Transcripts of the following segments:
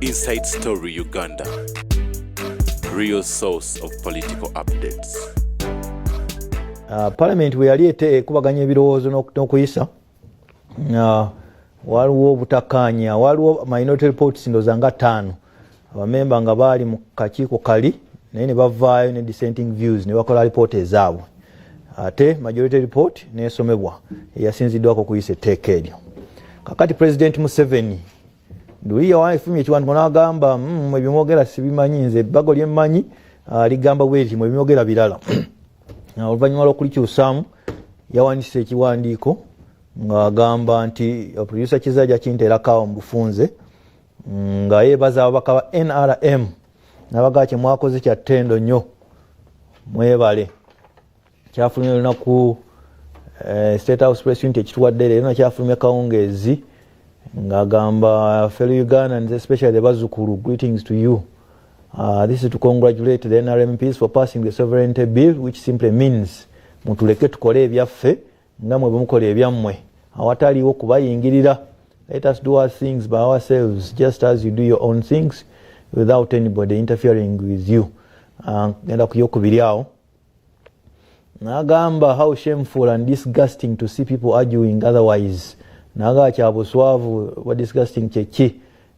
Inside Story Uganda, real source of political updates. Parliament we yali ekubaganya ebirowoozo n'okuyisa waliwo obutakkaanya, waliwo minority reports ndoza nga 5 abamemba nga baali mu kakiiko kali naye ne bavaayo ne dissenting views ne bakola report ezaabwe, ate majority report n'esomebwa eyasinziddwako kuyisa etteeka eryo. Kakati President Museveni nduliya waifumye ekiwandiiko n'agamba mwe bimwogera sibimanyi, nze ebbago lye mmanyi ligamba bweti mwe bimwogera birala. Oluvannyuma lw'okulikyusaamu yawandiise ekiwandiiko ng'agamba nti producer Kizajja Kinteerakawo mu bufunze nga yeebaza ababaka ba NRM n'abagaa kye mwakoze kya ttendo nnyo, mwebale. Kyafulumya olunaku State House Press Unit ekituwadde leero nakyafulumya kawungeezi ng'agamba fellow Ugandans, especially the bazzukulu, greetings to you. This is to congratulate the NRM MPs for passing the sovereignty bill, which simply means mutuleke tukole ebyaffe nga mwe bumukola ebyammwe awataliwo kubayingirira. Let us do our things by ourselves just as you do your own things without anybody interfering with you. Genda kuyokubiri awo n'agamba how shameful and disgusting to see people arguing otherwise. Naga kyabuswavu wa disgusting kyeki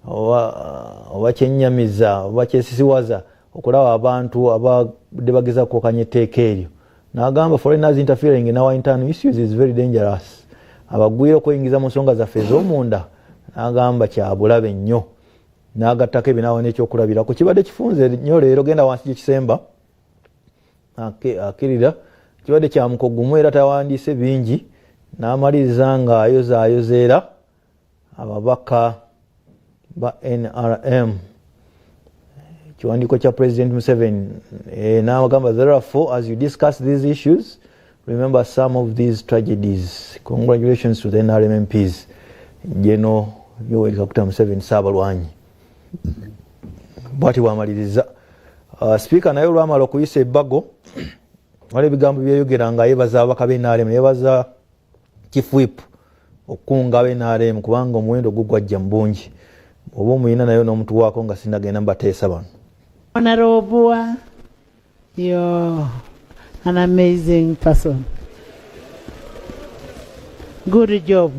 oba kyennyamiza oba kyesisiwaza okulaba abantu abadde bageza kwokanya etteeka eryo. N'agamba foreigners interfering in our internal issues is very dangerous. Abagwire okuyingiza mu nsonga zaffe ez'omunda n'agamba kyabulabe nnyo. N'agattako ebinaawo n'ekyokulabirako. Kibadde kifunze nnyo leero, genda wansi gy'ekisemba akkirira. Kibadde kya mukogumu era tawandiise bingi, n'amaliriza ng'ayozayozeera ababaka ba NRM. Kiwandiiko kya President Museveni n'agamba therefore as you discuss these issues remember some of these tragedies. Congratulations to the NRM MPs. General Yoweri Kaguta Museveni Saabalwanyi. Bw'ati bw'amaliriza. Speaker naye olwamala okuyisa ebbago waliwo ebigambo byeyogera nga yeebaza ababaka b'NRM, yeebaza Chief Whip okukunga b'NRM kubanga omuwendo gugwajja mu bungi. Oba omuyina nayo n'omuntu waako nga sinagenda mbateesa bano. Honorable, you're an amazing person. Good job.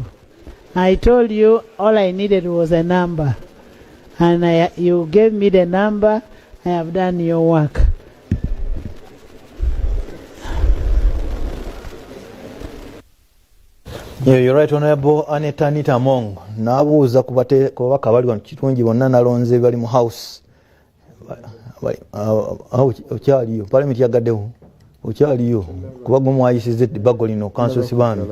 I told you all I needed was a number, and you gave me the number. I have done your work. Yeah, you're right, Honorable Anita Mong. Nabuuza ku babaka bali wano kirungi bonna nalonze bali mu house. Okyaliyo Parliament yagaddewo, okyaliyo kuba gwe mwayisize ebbago lino council bano.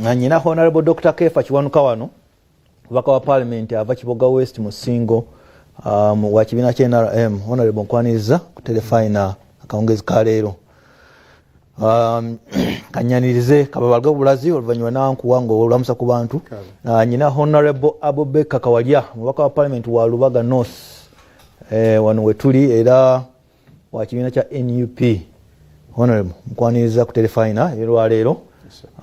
Na nyina Honorable Dr. Kefa Kiwanuka wano kubaka wa Parliament ava Kiboga West Musingo wa kibiina kya NRM. Honorable nkwaniriza ku telefina akawungezi ka leero. Kanyanirize kababalga obulazi oluvannyuma nankuwa ng'olamusa ku bantu. Nyina Honorable Abubakar Kawalya mubaka wa Parliament wa Lubaga North wano wetuli era wa kibiina kya NUP. Honorable nkwaniriza ku telefina olwaleero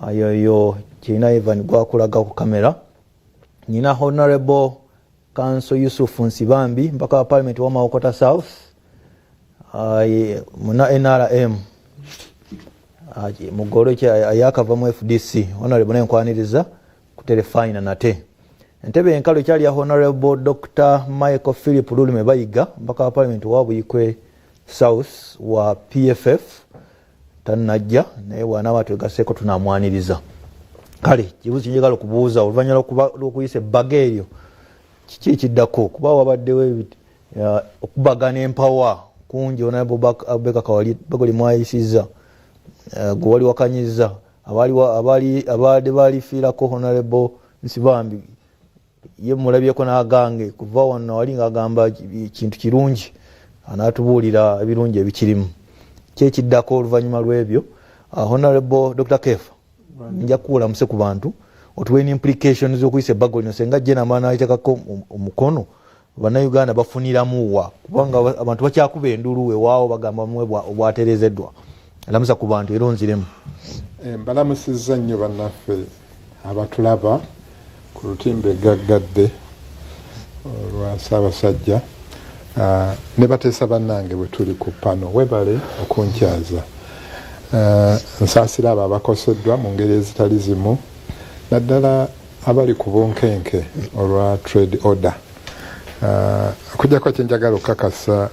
ayoyo kirina Evan gwakulaga ku kamera. Nyina Honorable Council Yusuf Nsibambi mpaka wa Parliament wa Mawokota South muna NRM mugoro yakava mu FDC. Honorable nenkwaniriza ku telefina nate. Entebe enkalo kyali ya Honorable Dr. Michael Philip Lulume Bayiga mpaka wa Parliament wa Buyikwe South wa PFF tanajja naye bw'anaaba twegaseeko tunamwaniriza. Kale kibuuzo kinjagala okubuuza oluvannyuma lw'okuyisa ebbago eryo kiki ekiddako kuba wabaddewo okubagana empawa kungi. Honorable Abubakar Kawalya ebbago lye mwayisizza gwe wali wakanyiza abadde balifiirako Honorable Nsibambi ye mulabyeko n'agange kuva wano wali ng'agamba kintu kirungi anaatubuulira ebirungi ebikirimu. Kyekiddako oluvannyuma lw'ebyo Honorable Dr. Kefa nja kuwulamuse ku bantu otuwe n'implications z'okuyisa ebbago lino senga jje n'amaana alitekako omukono bannayuganda bafuniramu wa kubanga abantu bakyakuba endulu wewaawo bagamba mwe obwatereezeddwa. Alamusa ku bantu era onziremu. Mbalamusizza nnyo bannaffe abatulaba ku lutimbe gaggadde Ssaabasajja ne bateesa bannange bwe tuli ku pano webale okunkyaza nsaasira abo abakoseddwa mu ngeri ezitali zimu naddala abali ku bunkenke olwa trade order okujjako kyenjagala okukakasa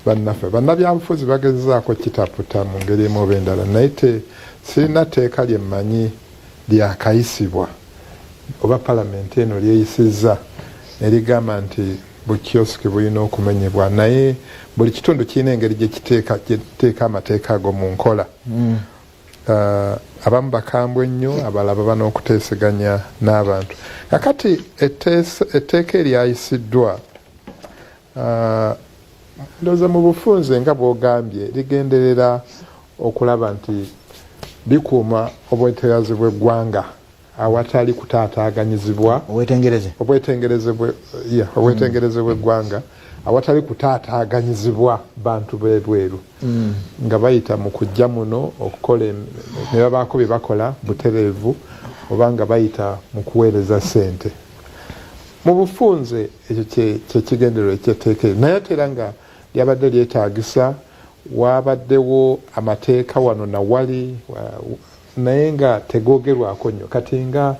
bannaffe bannabyabufuzi bagezaako kitaputa mu ngeri emu oba endala naye sirina tteeka lye mmanyi lyakayisibwa oba palamenti eno lyeyisizza nerigamba nti buli kiyosiki bulina okumenyebwa naye buli kitundu kirina engeri gyekiteeka amateeka ago mu nkola abamu bakambwe ennyo abalala baba n'okuteeseganya n'abantu kakati etteeka eryayisiddwa ndowooza mu bufunze nga bw'ogambye ligenderera okulaba nti likuuma obweteyazi bw'eggwanga awatali kutaataaganyizibwa obwetengereze bw'eggwanga awatali kutaataaganyizibwa bantu b'ebweru nga bayita mu kujja muno okukola ne babaako bye bakola butereevu oba nga bayita mu kuweereza ssente mu bufunze ekyo kyekigendererwa ekyetteeka naye ate era nga lyabadde lyetaagisa wabaddewo amateeka wano nawali naye nga tegoogerwako nnyo kati nga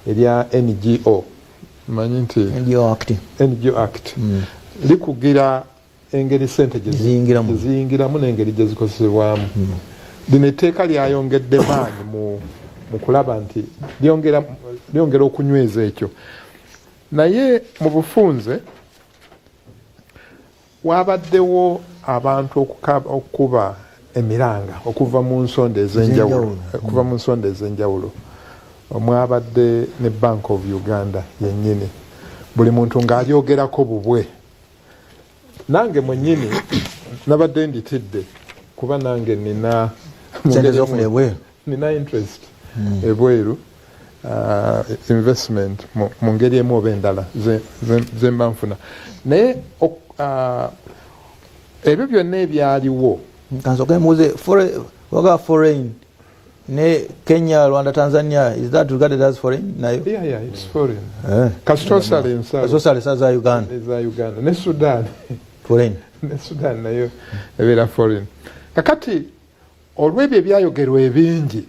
erya NGO manyi nti NGO Act likugira engeri ssente gyeziyingiramu n'engeri gye zikozesebwamu lino etteeka lyayongedde maanyi mu kulaba nti lyongera okunyweza ekyo naye mu bufunze wabaddewo abantu okukuba emiranga okuva mu nsonda ez'enjawulo mwabadde ne Bank of Uganda yennyini buli muntu ng'alyogerako bubwe nange mwennyini nabadde nditidde kuba nange nina interest ebweru investment mu ngeri emu oba endala zemba nfuna naye ebyo byonna ebyaliwo foreign ne Kenya, Rwanda, Tanzania, is that regarded as foreign? Yeah, it's foreign. Kasitosale za Uganda. Ne Sudan. Foreign. Ne Sudan nayo ebeera foreign. Kakati olw'ebyo ebyayogerwa ebingi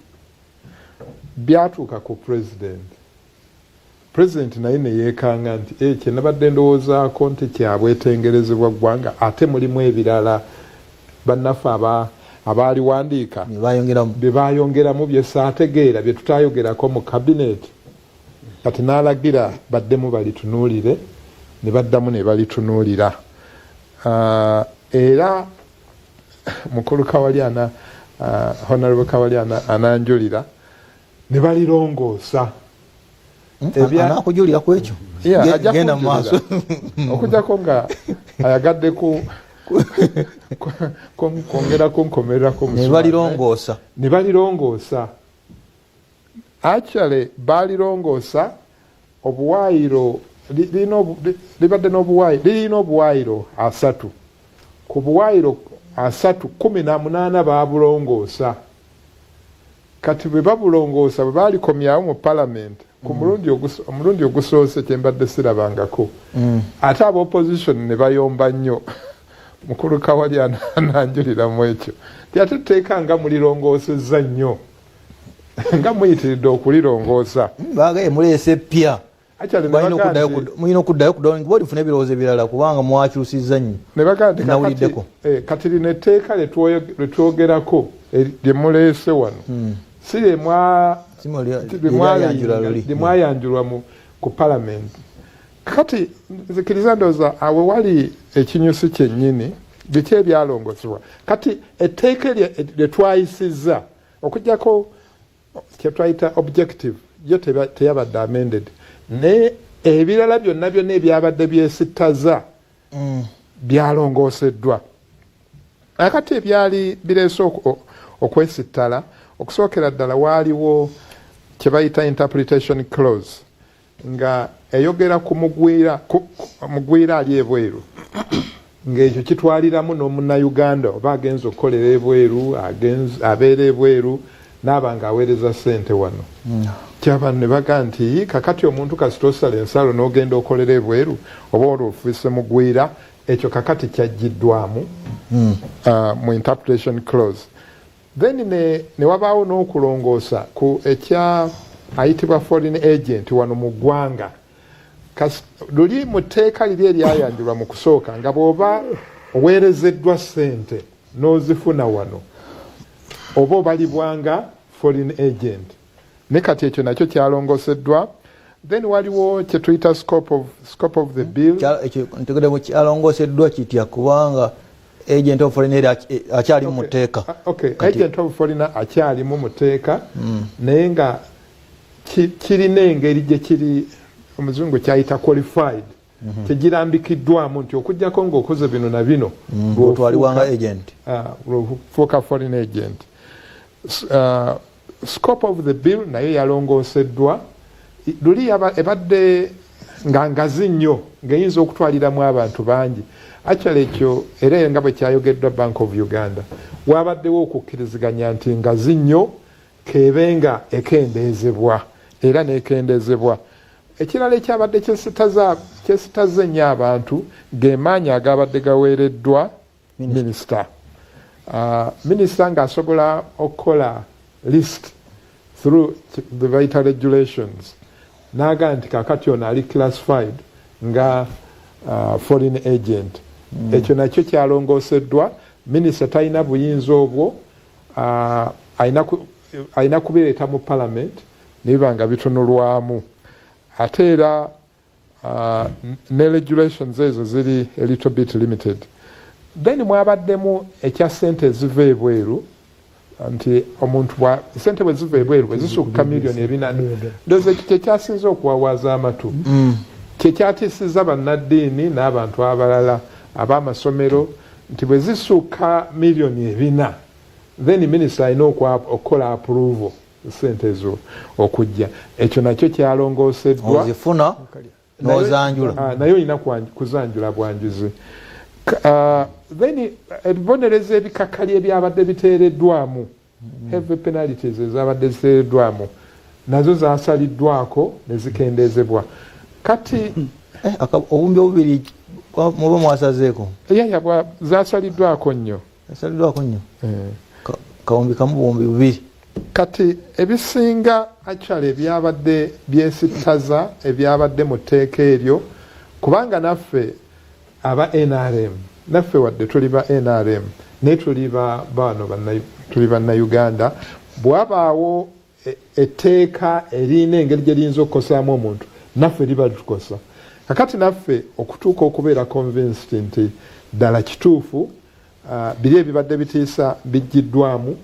byatuuka ku president naye ne yeekanga nti kye nabadde ndowoozaako nti kyabwetengerezebwa ggwanga ate mulimu ebirala bannaffe abaaliwandiika bye baayongeramu bye saategeera bye tutaayogerako mu kabineeti kati n'alagira baddemu balitunuulire ne baddamu ne balitunuulira era mukulu Kawalyana Honorable Kawalyana ananjulira ne balirongoosa anakujulira ku ekyo genda mu maaso okujjako nga ayagadde kwongerako nkomererako ne balirongoosa actually balirongoosa obuwaayiro lirina obuwaayiro 3 ku buwaayiro 18 babulongoosa kati bwe babulongoosa bwe balikomyawo mu palamenti ku omulundi ogusoose kyembadde sirabangako ate opposition ne bayomba nnyo mukulu Kawalyana ananjuliramu ekyo ate tteeka nga mulirongoosezza nnyo nga muyitiridde okulirongoosa bagaye muleese ppya mulina okuddayo ku drawing board mufune ebirowoozo ebirala kubanga mwakyusizza nnyo nawuliddeko kati lino etteeka letwogerako lye muleese wano si limwayanjulwa ku palamenti kati nzikiriza ndowooza awe wali ekinyusi kyennyini biki ebyalongosebwa kati etteeka lye twayisizza okujjako kyetwayita objective yo teyabadde amended naye ebirala byonna ebyabadde byesittaza byalongooseddwa akati ebyali bireese okwesittala okusookera ddala waaliwo kyebayita interpretation clause nga eyogera ku mugwira ali ebweru ng'ekyo kitwaliramu n'omunnayuganda oba agenza okukolera ebweru abeera ebweru n'aba ng'aweereza ssente wano kyaba ne baga nti kakati omuntu kasita osala ensalo n'ogenda okolera ebweru oba olwofise mugwira ekyo kakati kyaggiddwamu mu interpretation clause. Then ne wabaawo n'okulongoosa ku ekya ayitibwa foreign agent wano mu ggwanga. Luli mu tteeka liri eryayanjulwa mu kusooka nga bw'oba oweerezeddwa ssente n'ozifuna wano oba obalibwanga foreign agent. Ne kati ekyo nakyo kyalongooseddwa. Then waliwo kye tuyita scope of the bill. Ntegedde kyalongooseddwa kitya kubanga agent of foreign aid akyali mu tteeka. Okay, agent of foreign akyali mu tteeka naye nga kirina engeri gye kiri omuzungu kyayita qualified kyegirambikiddwamu nti okujjako ng'okoze bino na bino ng'otwalibwanga agent fuuka foreign agent. Scope of the bill nayo yalongooseddwa. Luli ebadde nga ngazi nnyo ng'eyinza okutwaliramu abantu bangi. Actually ekyo era nga bwe kyayogeddwa Bank of Uganda wabaddewo okukkiriziganya nti ngazi nnyo kebenga ekendeezebwa era n'ekendeezebwa. Ekirala ekyabadde kyesitaze nnyo abantu gemaanyi agabadde gaweereddwa minisita. Minisita ng'asobola okukola list through the vital regulations n'aga nti kakati ono ali classified nga foreign agent. Ekyo nakyo kyalongooseddwa. Minisita talina buyinza obwo, alina kubireeta mu parliament nibiba nga bitunulwamu. Ate era ne regulations ezo ziri a little bit limited. Then mwabaddemu ekya ssente eziva ebweru nti omuntu ssente bwe ziva ebweru bwe zisukka miliyoni 400. Ndoze kyekyasinza okuwawaaza amatu. Kyekyatiisiza bannaddiini n'abantu abalala ab'amasomero nti bwe zisukka miliyoni 400 then minisita alina okukola approval ssente ezo okujja. Ekyo nakyo kyalongooseddwa. Ozifuna n'ozanjula. Naye olina kuzanjula bwanjuzi. Then ebibonerezo ebikakali ebyabadde biteereddwamu heavy penalties ezabadde ziteereddwamu nazo zasaliddwako ne zikendeezebwa. Kati obumbi obubiri muba mwasazeeko zasaliddwako nnyo. Kawumbi kamu buwumbi bubiri. Kati ebisinga actually ebyabadde byesittaza ebyabadde mu tteeka eryo kubanga naffe aba NRM naffe wadde tuli ba NRM naye tuli bannayuganda bwabaawo etteeka erina engeri gye liyinza okukosaamu omuntu naffe liba litukosa. Kakati naffe okutuuka okubeera convinced nti ddala kituufu biri ebibadde bitiisa biggiddwamu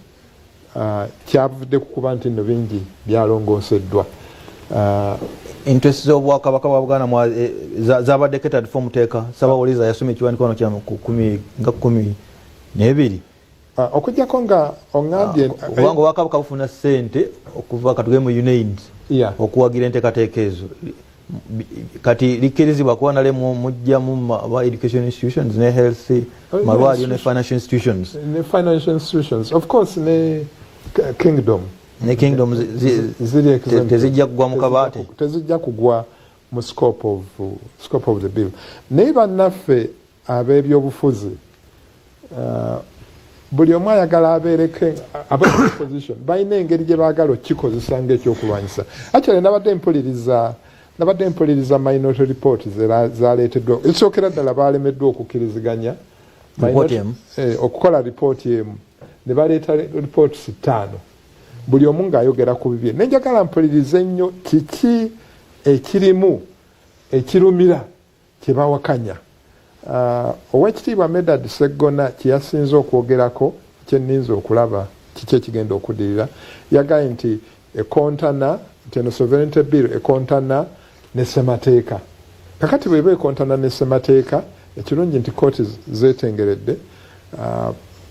kyavudde kukuba nti nno bingi byalongooseddwa. Interest z'obwakabaka bwa Buganda zabadde catered for muteeka. Sabawuliza yasomye ekiwandiiko wano kya 12 okujjako nga oŋŋambye kubanga obwakabaka bufuna ssente okuva katugee mu UNAIDS okuwagira enteekateeka ezo. Kati likkirizibwa kuba nale mujjamu education institutions ne health malwaliro ne financial institutions. Of course ne kingdom tezijja kugwa mu kabaate, tezijja kugwa mu scope of the bill. Naye bannaffe ab'ebyobufuzi buli omu ayagala abeereke position balina engeri gye baagala okukikozesa ng'ekyokulwanyisa. Actually nabadde mpuliriza minority report zaleeteddwa ekisookera ddala baalemeddwa okukkiriziganya okukola ripooti emu ne baleeta reports 5 buli omu ng'ayogera ku bibye. Nenjagala mpulirize nnyo kiki ekirimu ekirumira kye bawakanya. Oweekitiibwa Medard Sseggona kye yasinze okwogerako kye nninza okulaba kiki ekigenda okudirira yagaye nti ekontana nti eno sovereignty bill ekontana ne ssemateeka. Kakati bweba ekontana ne ssemateeka ekirungi nti kooti zeetengeredde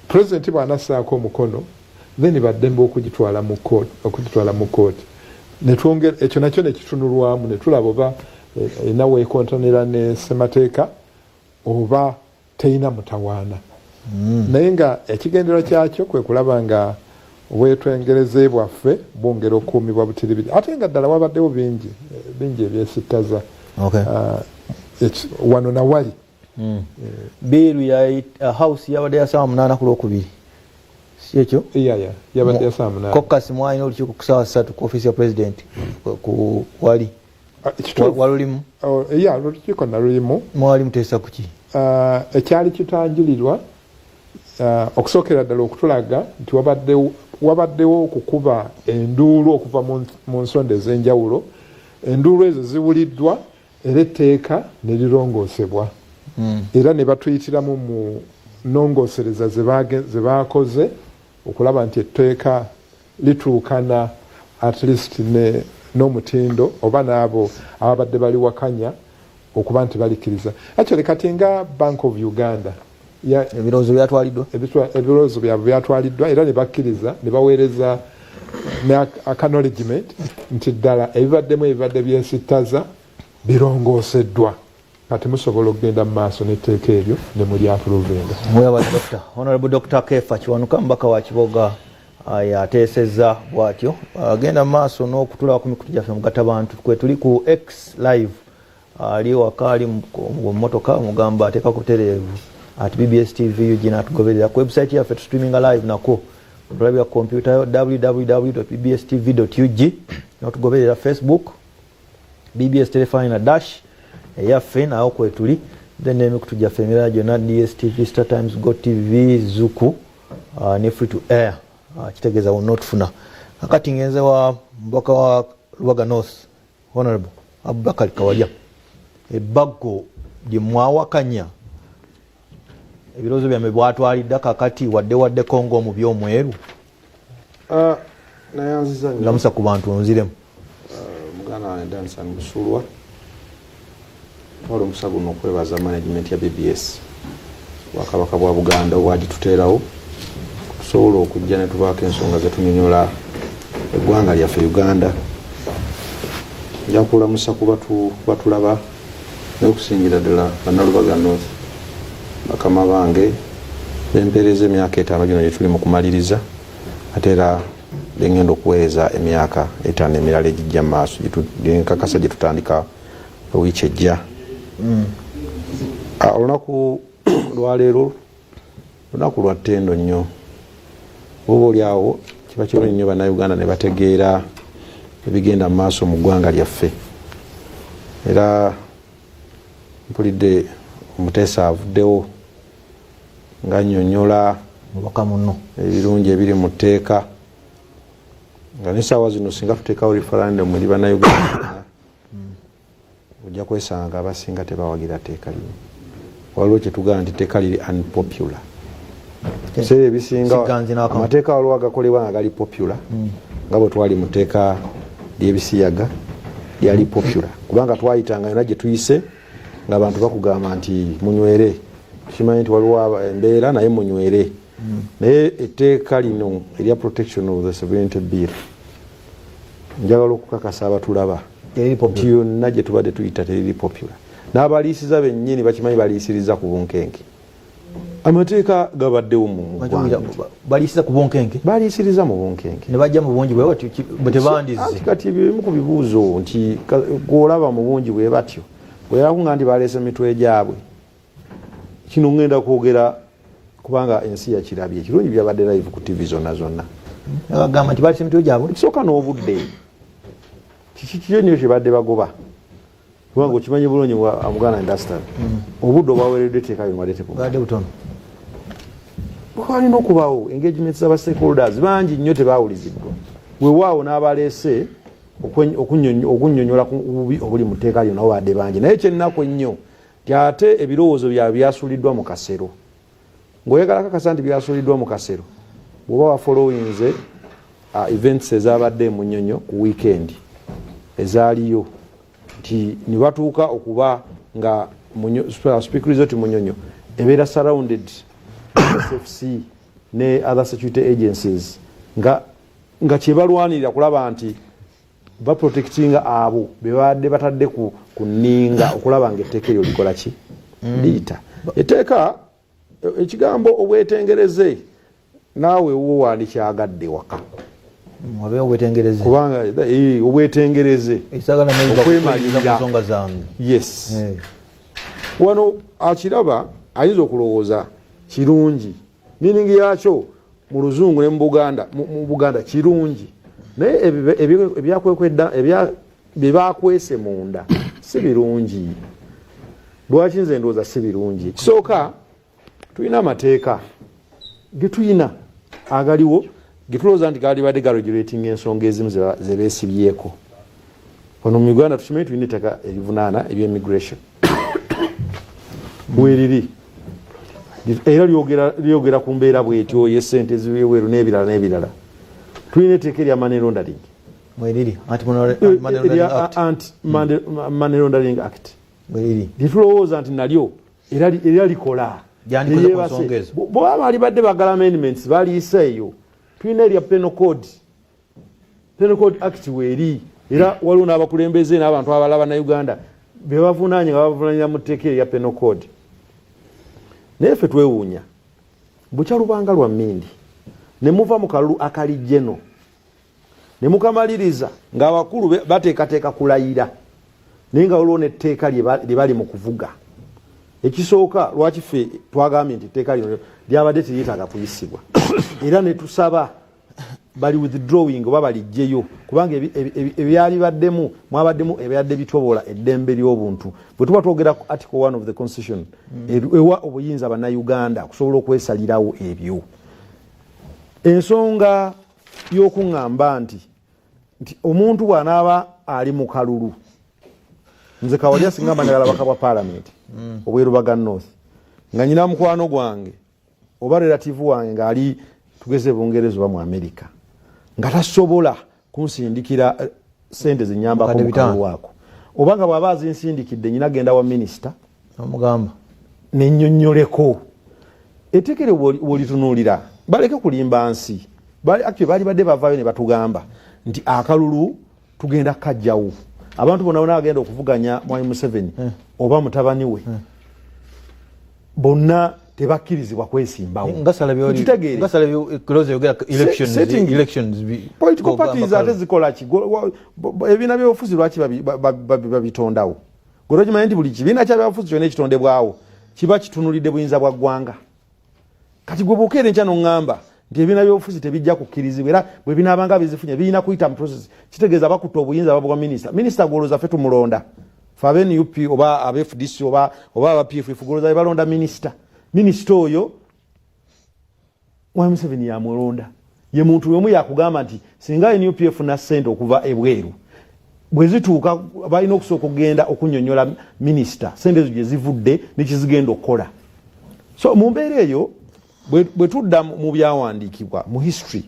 pulezidenti bw'anassaako omukono then baddembe okugitwala mu kooti netwongera ekyo nakyo nekitunulwamu netulaba oba erina weekontanira ne ssemateeka oba teyina mutawaana. Naye nga ekigendero kyakyo kwe kulaba nga obwetwengereze bwaffe bwongera okuumibwa butiribiri ate nga ddala wabaddewo bingi ebyesittaza wano nawali biiru ya house yabadde ya saa 8 ku Lwokubiri si ekyo yabadde ya saa 8 kokasi mwalina olukiiko ku saa 3 ku office ya president ku wali walulimu olukiiko nalulimu mwali muteesa kuki ekyali kitanjulirwa okusookera ddala okutulaga nti wabaddewo okukuba enduulu okuva mu nsonda ez'enjawulo enduulu ezo ziwuliddwa era etteeka ne lirongoosebwa era ne batuyitiramu mu nnongoosereza ze baakoze okulaba nti etteeka lituukana at least n'omutindo oba n'abo ababadde baliwakanya okuba nti balikkiriza actually kati nga Bank of Uganda ebirowoozo byabwe byatwaliddwa era ne bakkiriza ne baweereza acknowledgement nti ddala ebibadde byesittaza birongooseddwa kati musobola okugenda mu maaso n'etteeka eryo ne muli approvinga. Honorable Dr. Kefa Kiwanuka mbaka wa Kiboga yateesezza bw'atyo agenda mu maaso n'okutulawo ku mikutu gyaffe mugatta bantu kwe tuli ku X live ali wakaali mu mmotoka mugamba ateeka ku tereevu at BBS TV ugina atugoberera ku website yaffe streaming live nako tulabira computer www.bbstv.ug n'otugoberera Facebook BBS telephone na dash yaffe naawo kwe tuli then emikutu gyaffe emirala gyonna DSTV, Star Times, Go TV, Zuku ne free to air kitegeeza wonnotufuna kakati ngenze wa mbaka wa Lubaga North Honorable Abubakar Kawalya ebbago gye mwawakanya ebirowoozo byammwe bwatwalidde kakati wadde Kongo mu by'omweru nayanziza lamusa ku bantu onziremu muganda wange Dansan Busulwa wali omusa guno okwebaza management ya BBS Bwakabaka bwa Buganda obwagituteerawo tusobola okujja ne tubaako ensonga zetunyonyola eggwanga lyaffe Uganda njakulamusa kuba batulaba n'okusingira ddala bannalubaga North bakama bange bempeereza emyaka 5 gino gye tuli mu kumaliriza ate era bengenda okuweereza emyaka 5 emirala egijja mu maaso nkakasa gye tutandika wiiki ejja olunaku lwaleero lunaku lwa ttendo nnyo oba oliawo kiba kirungi nnyo bannayuganda ne bategeera ebigenda mu maaso mu ggwanga lyaffe era mpulidde omuteesa avuddewo nga nnyonnyola ebirungi ebiri mu tteeka nga n'essaawa zino singa tuteekawo referendum eri bannayuganda ojja kwesanga abasinga tebawagira tteeka lino waliwo kyetugamba nti tteeka liri unpopular ebiseera ebisinga amateeka waliwo agakolebwa nga gali popular nga bwe twali mu tteeka ly'ebisiyaga lyali popular kubanga twayitanga yonna gye tuyise ng'abantu bakugamba nti munywere kimanyi nti waliwo embeera naye munywere naye etteeka lino erya protection of the sovereignty bill njagala okukakasa abatulaba nti yonna gye tubadde tuyita teriri popular n'abaliisiza bennyini bakimanyi baliisiriza ku bunkenke amateeka gabaddewo mu baliisiza ku bunkenke baliisiriza mu bunkenke ne bajja mu bungi bwe batyo bwe tebandize kati ebimu ku bibuuzo nti gwolaba mu bungi bwe batyo bwe yakunga nti baleese emitwe gyabwe kino ngenda kwogera kubanga ensi yakirabye ekirungi byabadde live ku TV zonna bagamba nti baleese emitwe gyabwe kisooka n'obudde kikyo nnyo kyebadde bagoba kubanga okimanyi bulungi Muganda industry obudde obwaweereddwa etteeka lino badde butono walina okubaawo engagement z'aba stakeholders bangi nnyo tebaawuliziddwa weewaawo n'abaleese okunnyonnyola ku bubi obuli mu tteeka lyo nabo badde bangi naye kyennaku ennyo ti ate ebirowoozo byabwe byasuuliddwa mu kasero ng'oyagala kakasa nti byasuuliddwa mu kasero bw'oba wafolowinze events ezabadde mu Nnyonyo ku weekend ezaaliyo nti ne batuuka okuba nga Speaker Resort mu Nnyonyo ebeera surrounded SFC ne other security agencies nga kyebalwanirira kulaba nti baprotectinga abo bebadde batadde ku nninga okulaba nga etteeka eryo likola ki liita etteeka ekigambo obwetengereze naawe wo wandikyagadde waka wabe obwetengereze kubanga obwetengereze isagala okwemalira nsonga zange yes wano akiraba ayinza okulowooza kirungi meaning yakyo mu luzungu ne mu Buganda kirungi naye ebyakwekwedda byebakwese munda si birungi. Lwaki nze ndowooza si birungi? Kisooka tulina amateeka getulina agaliwo getulowooza nti galibadde garegulating ensonga ezimu ze beesibyeko. Wano mu Uganda tukimanyi tulina ettaka erivunaana eby'immigration weeriri era lyogera ku mbeera bwetyo y'essente ez'ebweru n'ebirala. Tulina etteeka erya money laundering Money Laundering Act litulowooza nti nalyo era likola bwaba balibadde bagala amendments baliisa eyo. Tulina erya Penal Code Act weeri era waliwo n'abakulembeze n'abantu abalaba na Uganda bebavunaanye nga bavunanyira mu tteeka erya Penal Code. Naye ffe twewuunya bukya lubanga lwa mmindi ne muva mu kalulu akali jeno ne mukamaliriza ng'abakulu bateekateeka kulayira naye nga waliwo n'etteeka lye bali mu kuvuga. Ekisooka lwaki ffe twagambye nti etteeka lino lyabadde teryetaaga kuyisibwa era ne tusaba bali withdrawing oba balijjeyo kubanga ebyali baddemu mwabaddemu ebyadde bitobola eddembe ly'obuntu. Bwe tuba twogera ku article 1 of the constitution ewa obuyinza bannayuganda okusobola okwesalirawo ebyo. Ensonga y'okuŋŋamba nti omuntu bw'anaaba ali mu kalulu, nze Kawalya singa manyagala baka bwa parliament obwerubaga north nga nyina mukwano gwange oba relative wange ng'ali tugeze Bungereza oba mu America nga tasobola kunsindikira sente zinyamba ku mukalu wako oba nga bw'aba azinsindikidde nyina genda wa minisita omugamba nennyonnyoleko ettekere w'olitunuulira baleke kulimba nsi. Bali badde bavaayo ne batugamba nti akalulu tugenda kajjawo. Abantu bonna bagenda okuvuganya Mwai Museveni oba mutabani we bonna tebakkirizibwa kwesimbawo. Political parties ate zikola ki? Ebibiina by'obufuzi lwaki babitondawo? Gwe okimanyi nti buli kibiina ky'ebyobufuzi kyonna ekitondebwawo kiba kitunulidde buyinza bwa ggwanga. Kati gwe bw'okeera enkya n'oŋŋamba nti ebibiina by'obufuzi tebijja kukkirizibwa era bwe binaabanga bizifunye birina kuyita mu process, kitegeeza bakutta obuyinza bwa minisita. Minisita gwolooza ffe tumulonda fe ab'NUP oba ab'FDC oba aba PFF gwolooza balonda minisita. Minisita oyo Mwai Museveni yamulonda, ye muntu y'omu yakugamba nti singa NUPF na ssente okuva ebweru bwe zituuka balina okusooka okugenda okunnyonnyola minisita ssente ezo gye zivudde nekizigenda okukola. So mu mbeera eyo bwe tudda mu byawandiikibwa mu history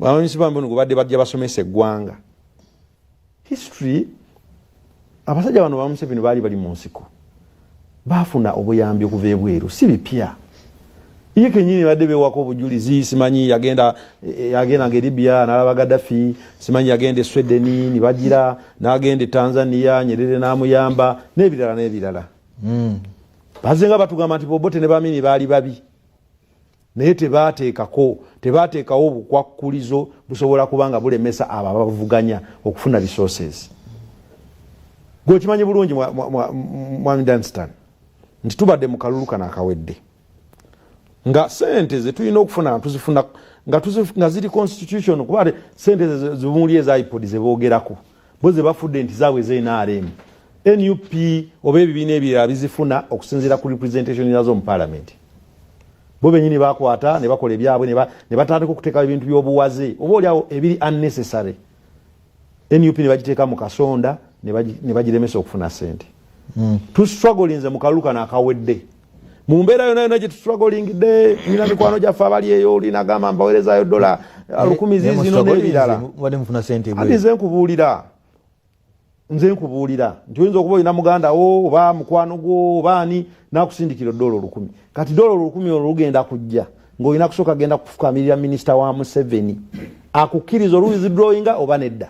abamanyisi bambi gwe badde bajja basomesa eggwanga history, abasajja bano ba Museveni baali bali mu nsiko baafuna obuyambi okuva ebweru si bipya. Ye kenyini badde bewako obujulizi, simanyi yagenda nge Libya n'alaba Gaddafi, simanyi yagenda Sweden ni bagira n'agenda Tanzania Nyerere n'amuyamba n'ebirala. Bazenga batugamba nti Bobote ne Bamini baali babi naye tebateekawo obukwakkulizo busobola kubanga bulemesa abo abavuganya okufuna resources. Gwe okimanyi bulungi Mwami Dunstan nti tubadde mu kalulu kano akawedde nga sente ze tulina okufuna tuzifuna nga ziri constitution kuba sente zibumuli eza iPod ze boogerako bo ze bafudde nti zaabwe z'NRM NUP oba ebibiina ebirala bizifuna okusinziira ku representation yazo mu parliament. Bo benyini bakwata ne bakola ebyabwe ne batandika okuteeka ebintu by'obuwaze oba oliawo ebiri unnecessary. NUP ne bagiteeka mu kasonda ne bagiremesa okufuna sente. Tustrugglinze mu kalulu kano akawedde mu mbeera yonna gye tustrugglingidde. Nina mikwano gyaffe abali eyo linagamba mbaweerezayo $10,000 zino n'ebirala ati nze nkubuulira nti oyinza okuba olina muganda wo oba mukwano gwo oba ani n'akusindikira $1,000. Kati $1,000 olwo lugenda kujja ng'olina kusooka genda kufukamirira minisita wa Museveni akukkiriza oluwithdrawinga oba nedda.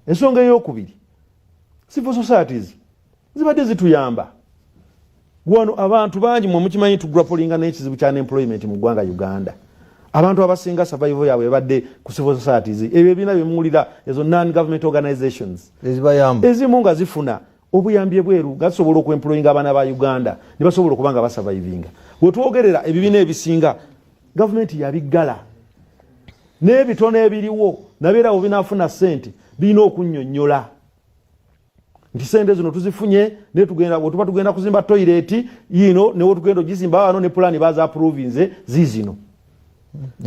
Ensonga ey'okubiri, civil societies zibadde zituyamba. Wano abantu bangi mwe mukimanyi tugrapplinga n'ekizibu kya unemployment mu ggwanga Uganda. abantu abasinga survival yaabwe badde ku civil societies ebyo ebina bimulira ezo non government organizations ezimu nga zifuna obuyambi bweru gasobola okuemployinga abaana ba Uganda ne basobola okubanga basurvivinga bwetwogerera ebibiina ebisinga gavumenti yabiggala n'ebitono ebiriwo nabeerawo binaafuna ssente birina okunnyonnyola nti sente zino tuzifunye netugenda bwetuba tugenda kuzimba toilet yino newo tugenda ogizimba wano ne pulani baza approvinze zizino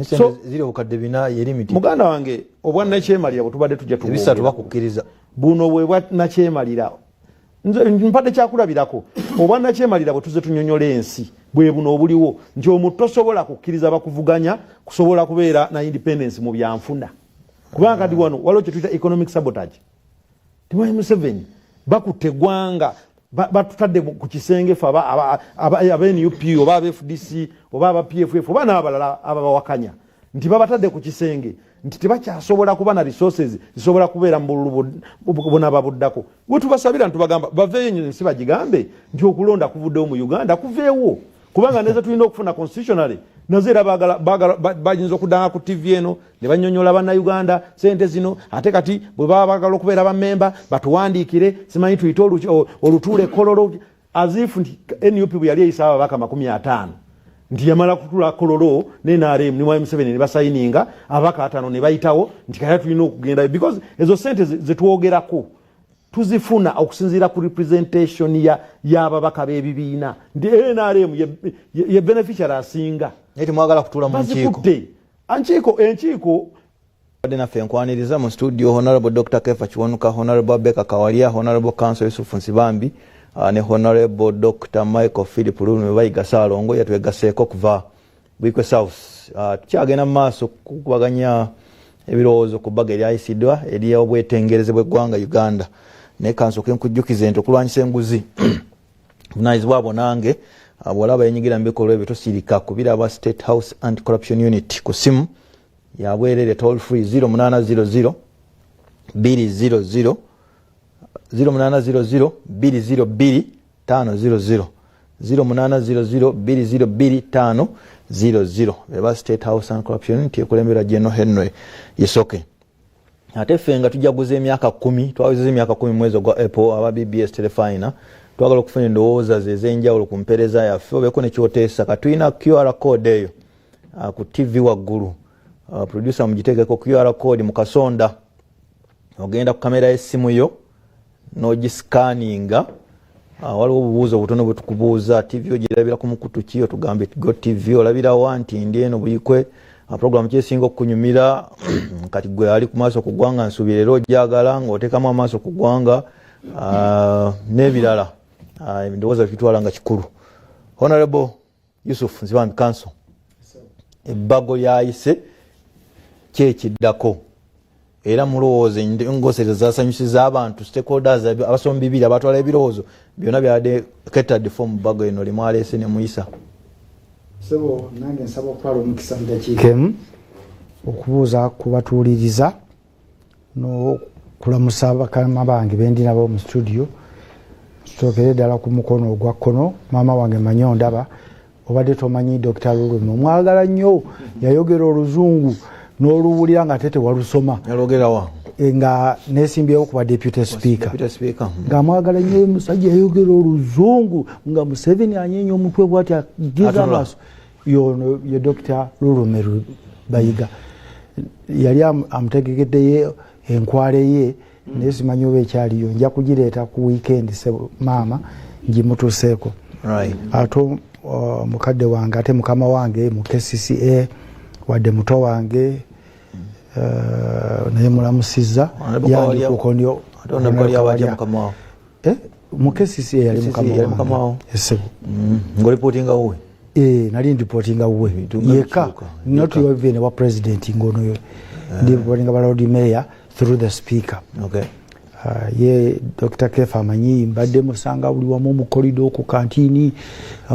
so ziri okadde bina yerimiti muganda wange obwannakyemalira bwe tubadde tujja bisatu bakukkiriza buno bwe bwannakyemalira mpadde kyakulabirako obwannakyemalira bwe tuze tunyonyola ensi bwe buno obuliwo nti omuntu tosobola kukkiriza bakuvuganya kusobola kubeera na independence mu byanfuna kubanga kati wano waliwo kye tuyita economic sabotage timanyi Museveni bakutte eggwanga batutadde ku kisenge fe aba-NUP oba aba-FDC oba aba-PFF oba n'abalala ababawakanya nti babatadde ku kisenge nti tebakyasobola kuba na resources zisobola kubeera mu bululu bonababuddako bwe tubasabira ntubagamba baveeyo nyo ensi bagigambe nti okulonda kuvuddewo mu Uganda kuveewo kubanga neze tulina okufuna constitutionally nazo era bayinza okudanga ku TV eno ne banyonyola bannayuganda sente zino ate kati bwe baba bagala okubeera bammemba batuwandiikire simanyi tuyite olutuule kololo azifu nti NUP bwe yali eyisa ababaka 50 nti yamala kutula kololo ne NRM ne Mwai Museveni ne basayininga ababaka 5 ne bayitawo nti kaya tulina okugenda because ezo sente zetwogerako tuzifuna okusinziira ku representation y'ababaka b'ebibiina nti NRM ye beneficiary asinga eti mwagala kutula mu nkiiko enkiiko badde naffe nkwaniriza mu studio Honorable Dr. Kefa Kiwanuka, Honorable Beka Kawalia, Honorable Council Yusuf Nsibambi ne Honorable Dr. Michael Philip Lulu Bayiga Salongo yatwegaseeko kuva Bwikwe South. Tukyagenda mu maaso kukubaganya ebirowoozo ku bbaga eryayisidwa ery'obwetengereze bw'eggwanga Uganda naye kanso kenkujjukize nti okulwanyisa enguzi bunaayizibwa abo nange bw'olaba yenyigira mu bikolwa ebyo tosirika kubiraba State House Anti-Corruption Unit ku simu yabwerere toll free 0800 200 0800 202 500 0800 202 500 beba State House Anti-Corruption Unit ekulembera General Henry Yesoke. Ate ffe nga tujaguza emyaka 10 twaweza emyaka 10 mwezi gwa April aba BBS Telefina twagala okufuna endowooza z'enjawulo ku mpeereza yaffe obeeko ne kyoteesa katulina QR code eyo ku TV waggulu producer mugiteekeko QR code mu kasonda ogenda ku kamera y'essimu yo n'ogiscanninga waliwo obubuuzo obutono bwe tukubuuza TV ogirabira ku mukutu ki otugambe Go TV olabirawo nti ndi eno Bwikwe program kyesinga okunyumira kati gwe ali ku maaso ku ggwanga nsuubira era ojagala ng'oteekamu amaaso ku ggwanga n'ebirala ndowooza bitwala nga kikulu. Honorable Yusuf Nzibambi Council ebbago lyayise kyekiddako era mulowooze ngosereza zasanyusiza abantu stakeholders abasomi bibiri abatwala ebirowoozo byonna byadde catered for mu bbago eno limwaleese ne muyisa sebo nange nsaba okwala omukisa mudakiikemu okubuuza kubatuuliriza n'okulamusa bakama bange bendinabo mu studio sitokere ddala ku mukono ogwa kkono maama wange manyo ndaba obadde tomanyi Dr. Lulu omwagala nnyo yayogera oluzungu n'oluwulira nga tete walusoma yalogerawa nga nesimbyewo kuba deputy speaker nga mwagala nnyo musajja yayogera oluzungu nga Museveni anyeenya omutwe bwati agiza amaaso yono ye Dr. Lulu Bayiga yali amutegekeddeyo enkwale ye naye simanyi oba ekyaliyo nja kugireeta ku weekend maama ngimutuuseeko ate mukadde wange ate mukama wange mu KCCA wadde muto wange naye mulamusizza yandikukonyo mu KCCA yali mukama wange esebo ng'olipotinga wuwe nali ndipotinga wuwe yeka not even wa president ngono ndipotinga ba Lord Mayor through the speaker. Okay. Ye Dr. Kefa amanyi mbadde musanga buli wamu mu corridor ku kantini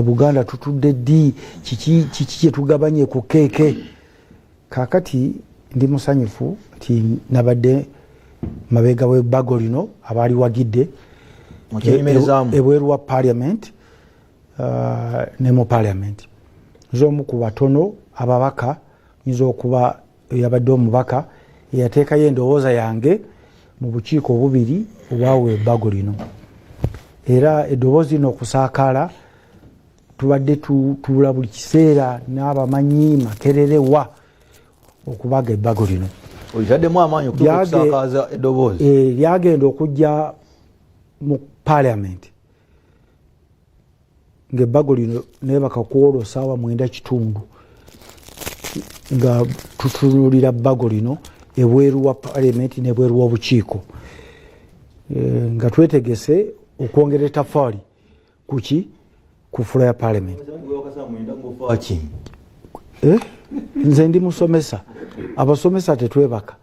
Buganda tutudde ddi kiki kyetugabanye ku keeke kakati ndi musanyufu nti nabadde mabega w'ebbago lino abaali wagidde ebweru wa parliament ne mu parliament z'omu ku batono ababaka nyiza okuba yabadde omubaka eyateekayo endowooza yange mu bukiiko obubiri obwawa ebbago lino era eddoboozi lino okusaakaala tubadde tuula buli kiseera n'abamanyi makererewa okubaga ebbago lino olitaddemu amaanyi okusaakaaza eddoboozi lyagenda okujja mu paliamenti ng'ebbago lino nebaka kuolwo saawa 9:30 nga tutunulira bbago lino ebweru wa paliamenti n'ebweru w'obukiiko nga twetegese okwongera etafaali kuki ku fula ya paliamenti. Nze ndi musomesa, abasomesa tetwebaka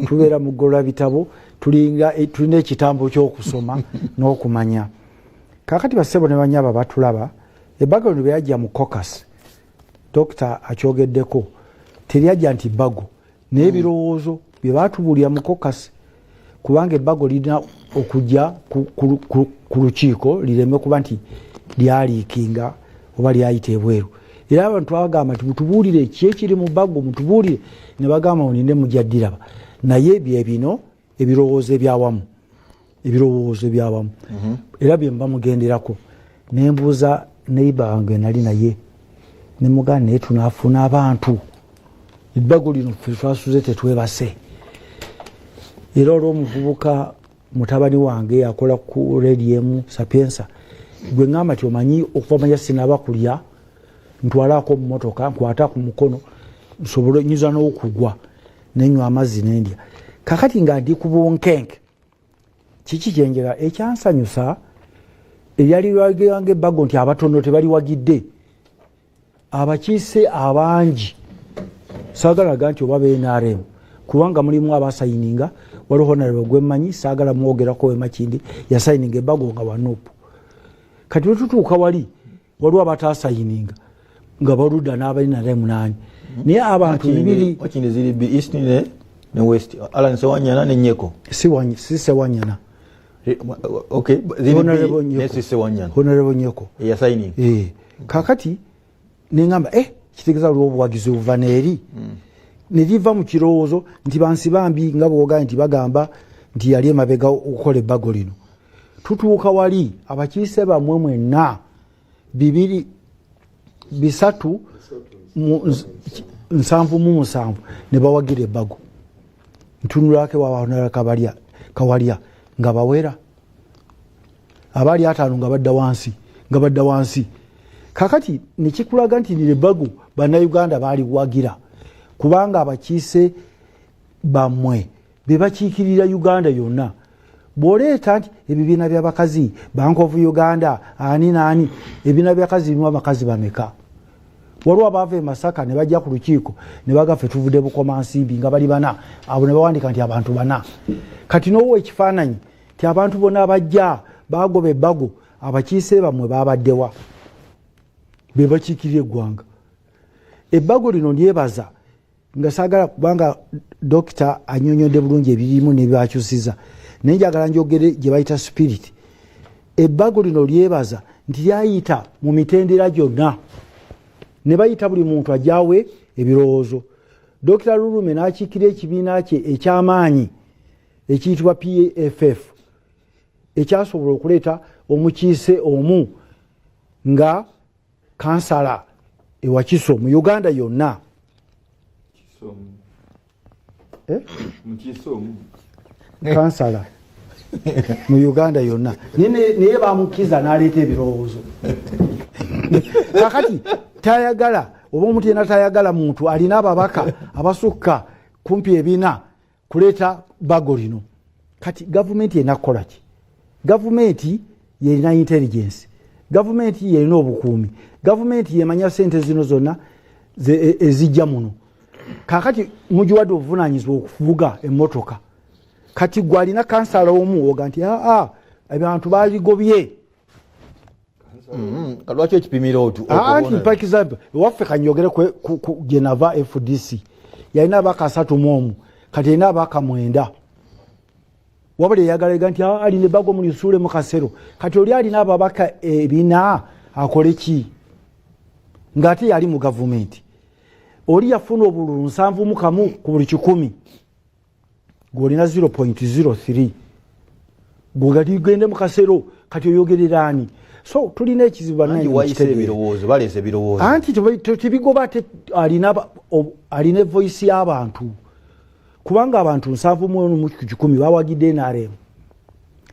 tubeera mu ggola bitabo tulina ekitambo ky'okusoma n'okumanya. Kakati bassebo ne banyaba batulaba ebbago lino byajja mu caucus dokita akyogeddeko teryajja nti bbago n'ebirowoozo bye baatubulira mu caucus kubanga ebbago lirina okujja ku lukiiko lireme kuba nti lyaliikinga oba lyayita ebweru era abantu bagamba nti mutubuulire ki ekiri mu bbago mutubuulire ne bagamba oninde mujaddiraba naye bye bino ebirowoozo ebyawamu era bye mba mugenderako ne mbuuza neiba wange nali naye ne mugamba naye tunaafuna abantu ebbago lino ffe twasuze tetwebase era olw'omuvubuka mutabani wange akola ku rediemu Sapienza gwe ngamba ti omanyi okuva manya sinaba kulya ntwalako mu motoka nkwata ku mukono nsobole nyiza n'okugwa nenywa amazzi n'endya kakati nga ndi ku bunkenke kiki kyenjera ekyansanyusa eryali lwageranga ebbago nti abatono tebaliwagidde abakiise abangi saagalaga nti oba BNRM kubanga mulimu abasayininga waliwo honorable gwemmanyi saagala mwogerako Wemakindi yasayininga ebbago nga wanupu kati wetutuuka waliwo abatasayininga nga baludda n'abalina NRM naye abantu bibiri Makindi ziri east ne west Alan Sewanyana ne Nyeko si Sewanyana Honorable Nyeko yasayininga kakati nengamba kitegeeza waliwo obuwagizi buva neeri ne liva mu kirowoozo nti bansi bambi nga bwogaa nti bagamba nti yali emabega okukola ebbago lino tutuuka wali abakiise bamwe mwenna 377 ne bawagira ebbago ntunulake wawanala kawalya nga bawera abali 5 nga badda wansi kakati nekikulaga nti nebbago bannayuganda baali wagira kubanga abakiise bamwe bebakiikirira Uganda yonna bw'oleeta nti ebibiina by'abakazi Bank of Uganda ani naani ebibiina by'abakazi bimu abakazi bameka waliwo abaava e Masaka ne bajja ku lukiiko ne bagaffe tuvudde Bukomansimbi nga bali 4 abo ne bawandika nti abantu 4 kati n'owa ekifaananyi ti abantu bonna abajja bagoba ebbago abakiise bamwe babaddewa be bakiikirira eggwanga ebbago lino lyebaza nga saagala kubanga dokita anyonyodde bulungi ebirimu nebyakyusiza naye njagala njogere gye bayita spirit ebbago lino lyebaza nti lyayita mu mitendera gyonna ne bayita buli muntu ajjawe ebirowoozo dokita Lulume n'akiikira ekibiina kye eky'amaanyi ekiyitibwa PAFF ekyasobola okuleeta omukiise omu nga kansala ewakiso mu Uganda yonna kansala mu Uganda yonna naye bamukiza n'aleeta ebirowoozo kakati tayagala oba omuntu yena tayagala muntu alina ababaka abasukka kumpi 4 kuleeta bbago lino kati gavumenti enakola ki gavumenti yerina intelligence gavumenti yerina obukuumi gavumenti yemanya sente zino zonna ezijja muno kakati mujiwadde obuvunanyizibwa okuvuga emmotoka kati gwe alina kansala omu oga nti abantu baligobye lwaki ekipimiro anti mpakiza ewaffe kanyogere ku Genava FDC yalina abaka 3 kati yalina abaka 9 wabula eyagalaga nti alina ebbago mulisuule mu kasero kati oli alina ababaka 4 akole ki ng'ate yali mu gavumenti oli yafuna obululu 7 ku buli 100 gwolina 0.03 gwogati gende mu kasero kati oyogererani so tulina ekizibu balese ebirowoozo anti tebigoba alina voice y'abantu kubanga abantu 7 bawagidde NRM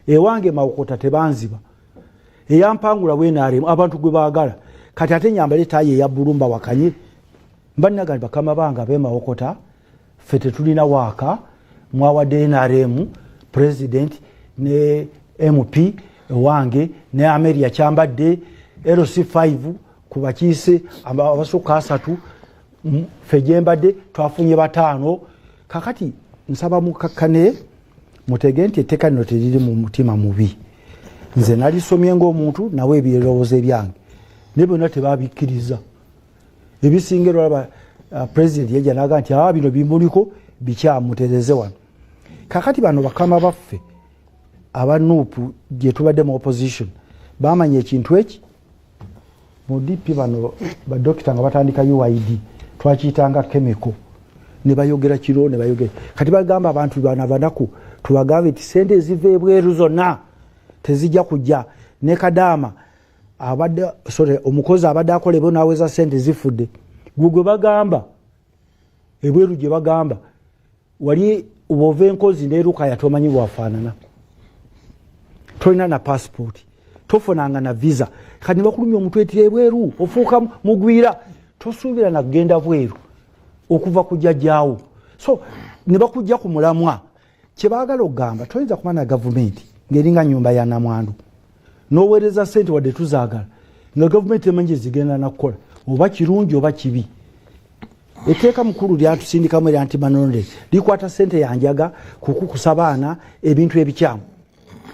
ewange mawokota tebanziba eyampangula bwenaremu abantu gwe baagala kati ate nyambale tayi eya bulumba wakanye mbanaga bakama banga bemawokota fete tulina waka mwawadde NRM president ne MP wange ne Ameria kyambadde LC5 kubakiise abasooka 3 fejembadde twafunye 5 kakati nsaba mukakkane mutegenti etteka lino teriri mu mutima mubi nze nalisomye ng'omuntu nawe ebirowoozo ebyange ne bonna tebabikkiriza ebisinga olaba president yajja naga nti bino bimuliko bikyamutereze wano kakati bano bakama baffe abanuupu gye tubadde mu opposition bamanya ekintu eki mu DP bano badokita nga batandika UID twakiyitanga chemical ne bayogera kiro ne bayogera kati bagamba abantu banaku tubagambe nti sente eziva ebweru zonna tezijja kujja ne Kadaama abadde omukozi abadde akolebwa naweza sente zifudde gwe bagamba ebweru gye bagamba wali ubove enkozi neruka yatomanyi bwafaanana tolina na passport tofunanga na visa kati bakulumya omuntu etire ebweru ofuuka mugwira tosuubira na kugenda bweru okuva kujja jaawo so ne bakujja ku mulamwa kyebaagala okugamba toyinza kumana gavumenti ngeringa nyumba ya namwandu noweereza sente wadde tuzaagala nga gavumenti emanyi zigenda nakukola oba kirungi oba kibi etteeka mukulu lyatusindikamu erya anti-money likwata sente yanjaga kukukusa baana ebintu ebikyamu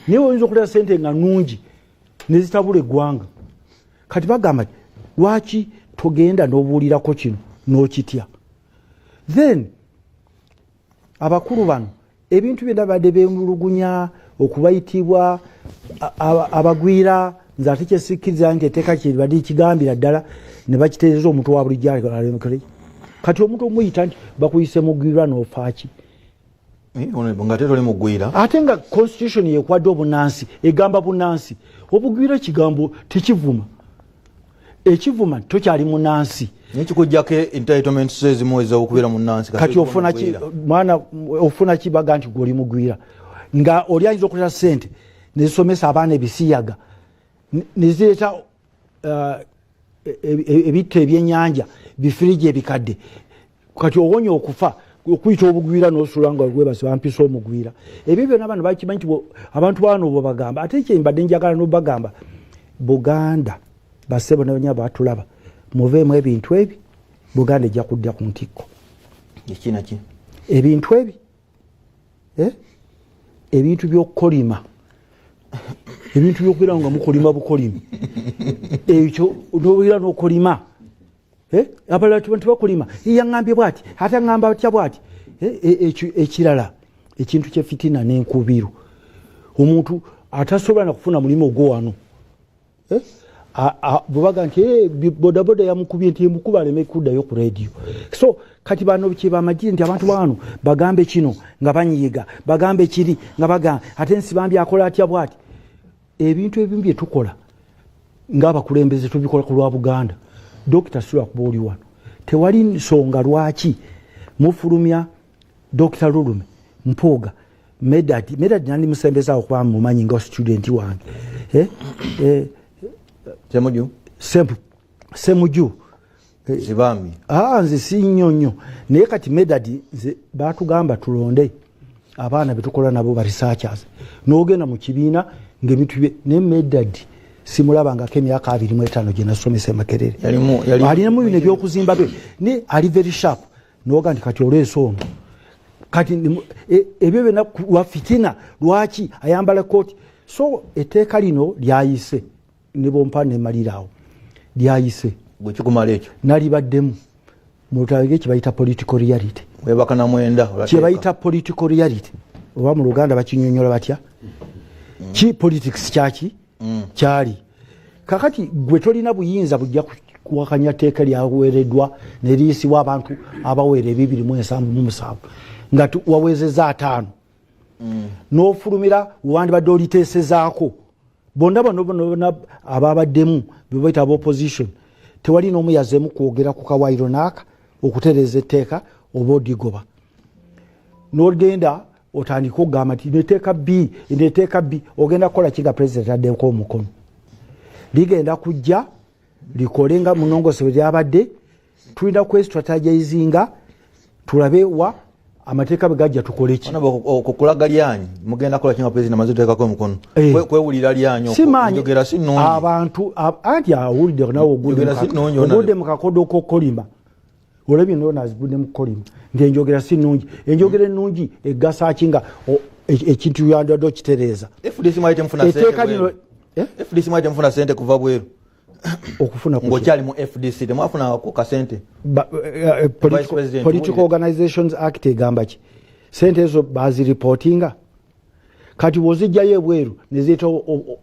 naye oyinza okulya sente nga nungi nezitabula eggwanga kati bagamba lwaki togenda n'obuulirako kino n'okitya then abakulu bano ebintu byonna badde bemulugunya okubayitibwa abagwira nze ate kyesikkiriza nti etteeka kyebadde kigambira ddala ne bakiteereza omuntu wa bulijjo kati omuntu omuyita nti bakuyise mugwirwa n'ofaaki nga ate toli mugwira ate nga constitution yekwadde obunansi egamba bunansi obugwira kigambo tekivuma ekivuma tokyali munansi nekikujjako entitlements ezimu ez'okubeera munansi kati ofuna ki mwana ofuna ki baga nti gwoli mugwira nga oli ayinza okuleta ssente nezisomesa abaana ebisiyaga nezireeta ebitto ebyennyanja bifiriji ebikadde kati owonye okufa okuyita obugwira n'osula nga gwebase bampisa omugwira ebyo byonna abantu bakimanyi nti abantu bano bo bagamba ate kyembadde njagala n'obagamba Buganda basebo n'abanya batulaba muveemu ebintu ebi Buganda ejja kudda ku ntikko ekinaki ebintu ebi ebintu by'okukolima ebintu by'okubeera nga mukolima bukolimi ekyo n'obeera n'okolima abalala tebakolima yaŋŋambye bw'ati ate aŋŋamba atya bw'ati ekirala ekintu kyefitina n'enkubiru omuntu atasobola na kufuna mulimu ogwo wano bwebaga nti bodaboda yamukubye nti emukuba aleme kuddayo ku radio so kati bano kyebamagire nti abantu bano bagambe kino nga banyiiga bagambe kiri nga bagamba ate nsibambi akola atya bw'ati ebintu ebimu bye tukola ng'abakulembeze tubikola ku lwa Buganda Dr. Sula kubuli wano tewali nsonga lwaki mufulumya Dr. Lulume Mpuuga Medad nandi musembeza okuba mumanyi nga student wange Semuju zibami nze si nnyonnyo naye kati Medad nze batugamba tulonde abaana betukola nabo ba researchers n'ogenda mu kibiina ng'ebintu ne Medad simulabangako emyaka 25 gye nasomesa Makerere alinamu bino ebyokuzimba bye ne ali very sharp noga nti kati olw'ensonga kati ebyo byonna lwa fitina lwaki ayambala kooti so etteeka lino lyayise ne bompa ne maliraawo lyayise gwe kikumala ekyo nalibaddemu mutabige kibayita political reality webaka na mwenda kibayita political reality oba mu Luganda bakinyonyola batya ki politics kyaki kyali kakati gwe tolina buyinza bujja kuwakanya tteeka lyaweereddwa ne liyisibwa abantu abawera 277 nga wawezezza 5 n'ofulumira wandibadde oliteesezaako bonna bano ababaddemu bebaita opposition tewali n'omu yazemu kwogera ku kawairo naaka okutereeza etteeka oba odigoba n'ogenda otandika okugamba nti neteeka B ogenda kukola kinga president addeko omukono ligenda kujja likole nga munongose bwe lyabadde tulina kwestrategizinga tulabe wa amateeka bwe gajja tukole ki okukulaga lyanyi mugenda kola kinga president amaze tuteekako omukono kwewulira lyanyi njogera si nnungi abantu anti awulidde nawe ogudde mu kakodo k'okolima olabye nno nazigudde mu kolima ng'enjogera si nnungi enjogera ennungi egasa ki nga ekintu yandadde okitereeza FDC mwaite mfuna sente kuva bweru okufuna ngokyali mu FDC temwafuna ku kasente Political Organizations Act egamba ki sente ezo baziripotinga kati wozijjayo ebweru neziita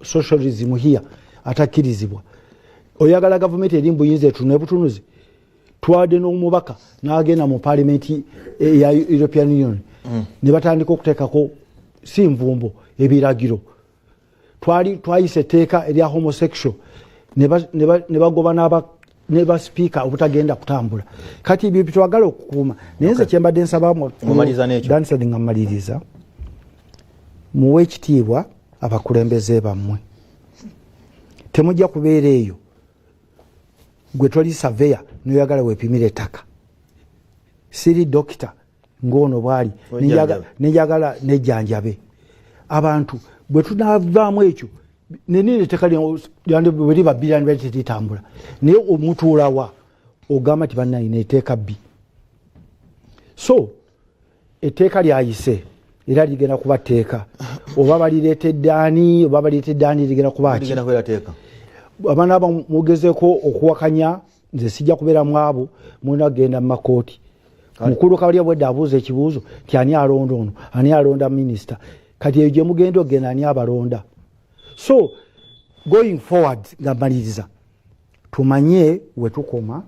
socialism here atakkirizibwa oyagala gavumenti eri mbuyinza etunu ebutunuzi twadde n'omubaka n'agenda mu parliamenti ya European Union ne batandika okuteekako si nvumbo ebiragiro twayise etteeka erya homosexual ne bagoba neba speaker obutagenda kutambula kati ebyo bitwagala okukuuma naye nze kyembadde nsabamu dansani nga mmaliriza muwe ekitiibwa abakulembeze bammwe temujja kubeera eyo gwe toli surveyor noyagala wepimira ettaka siri dokita ng'ono bwali nejagala nejjanjabe abantu bwe tunavaamu ekyo nenini etteka bwe liba bbirani bali tetitambula naye omutuulawa ogamba nti bannayina etteeka bbi so etteeka lyayise era ligenda kuba tteeka oba balireetedde ani oba balireetedde ani ligenda kuba ki abaana abo mugezeeko okuwakanya nze sijja kubeera mu abo mulina kugenda mu makooti mukulu Kabalya bwedde abuuza ekibuuzo nti ani alonda ono ani alonda minisita kati eyo gye mugenda okgenda ani abalonda so going forward nga maliriza tumanye wetukoma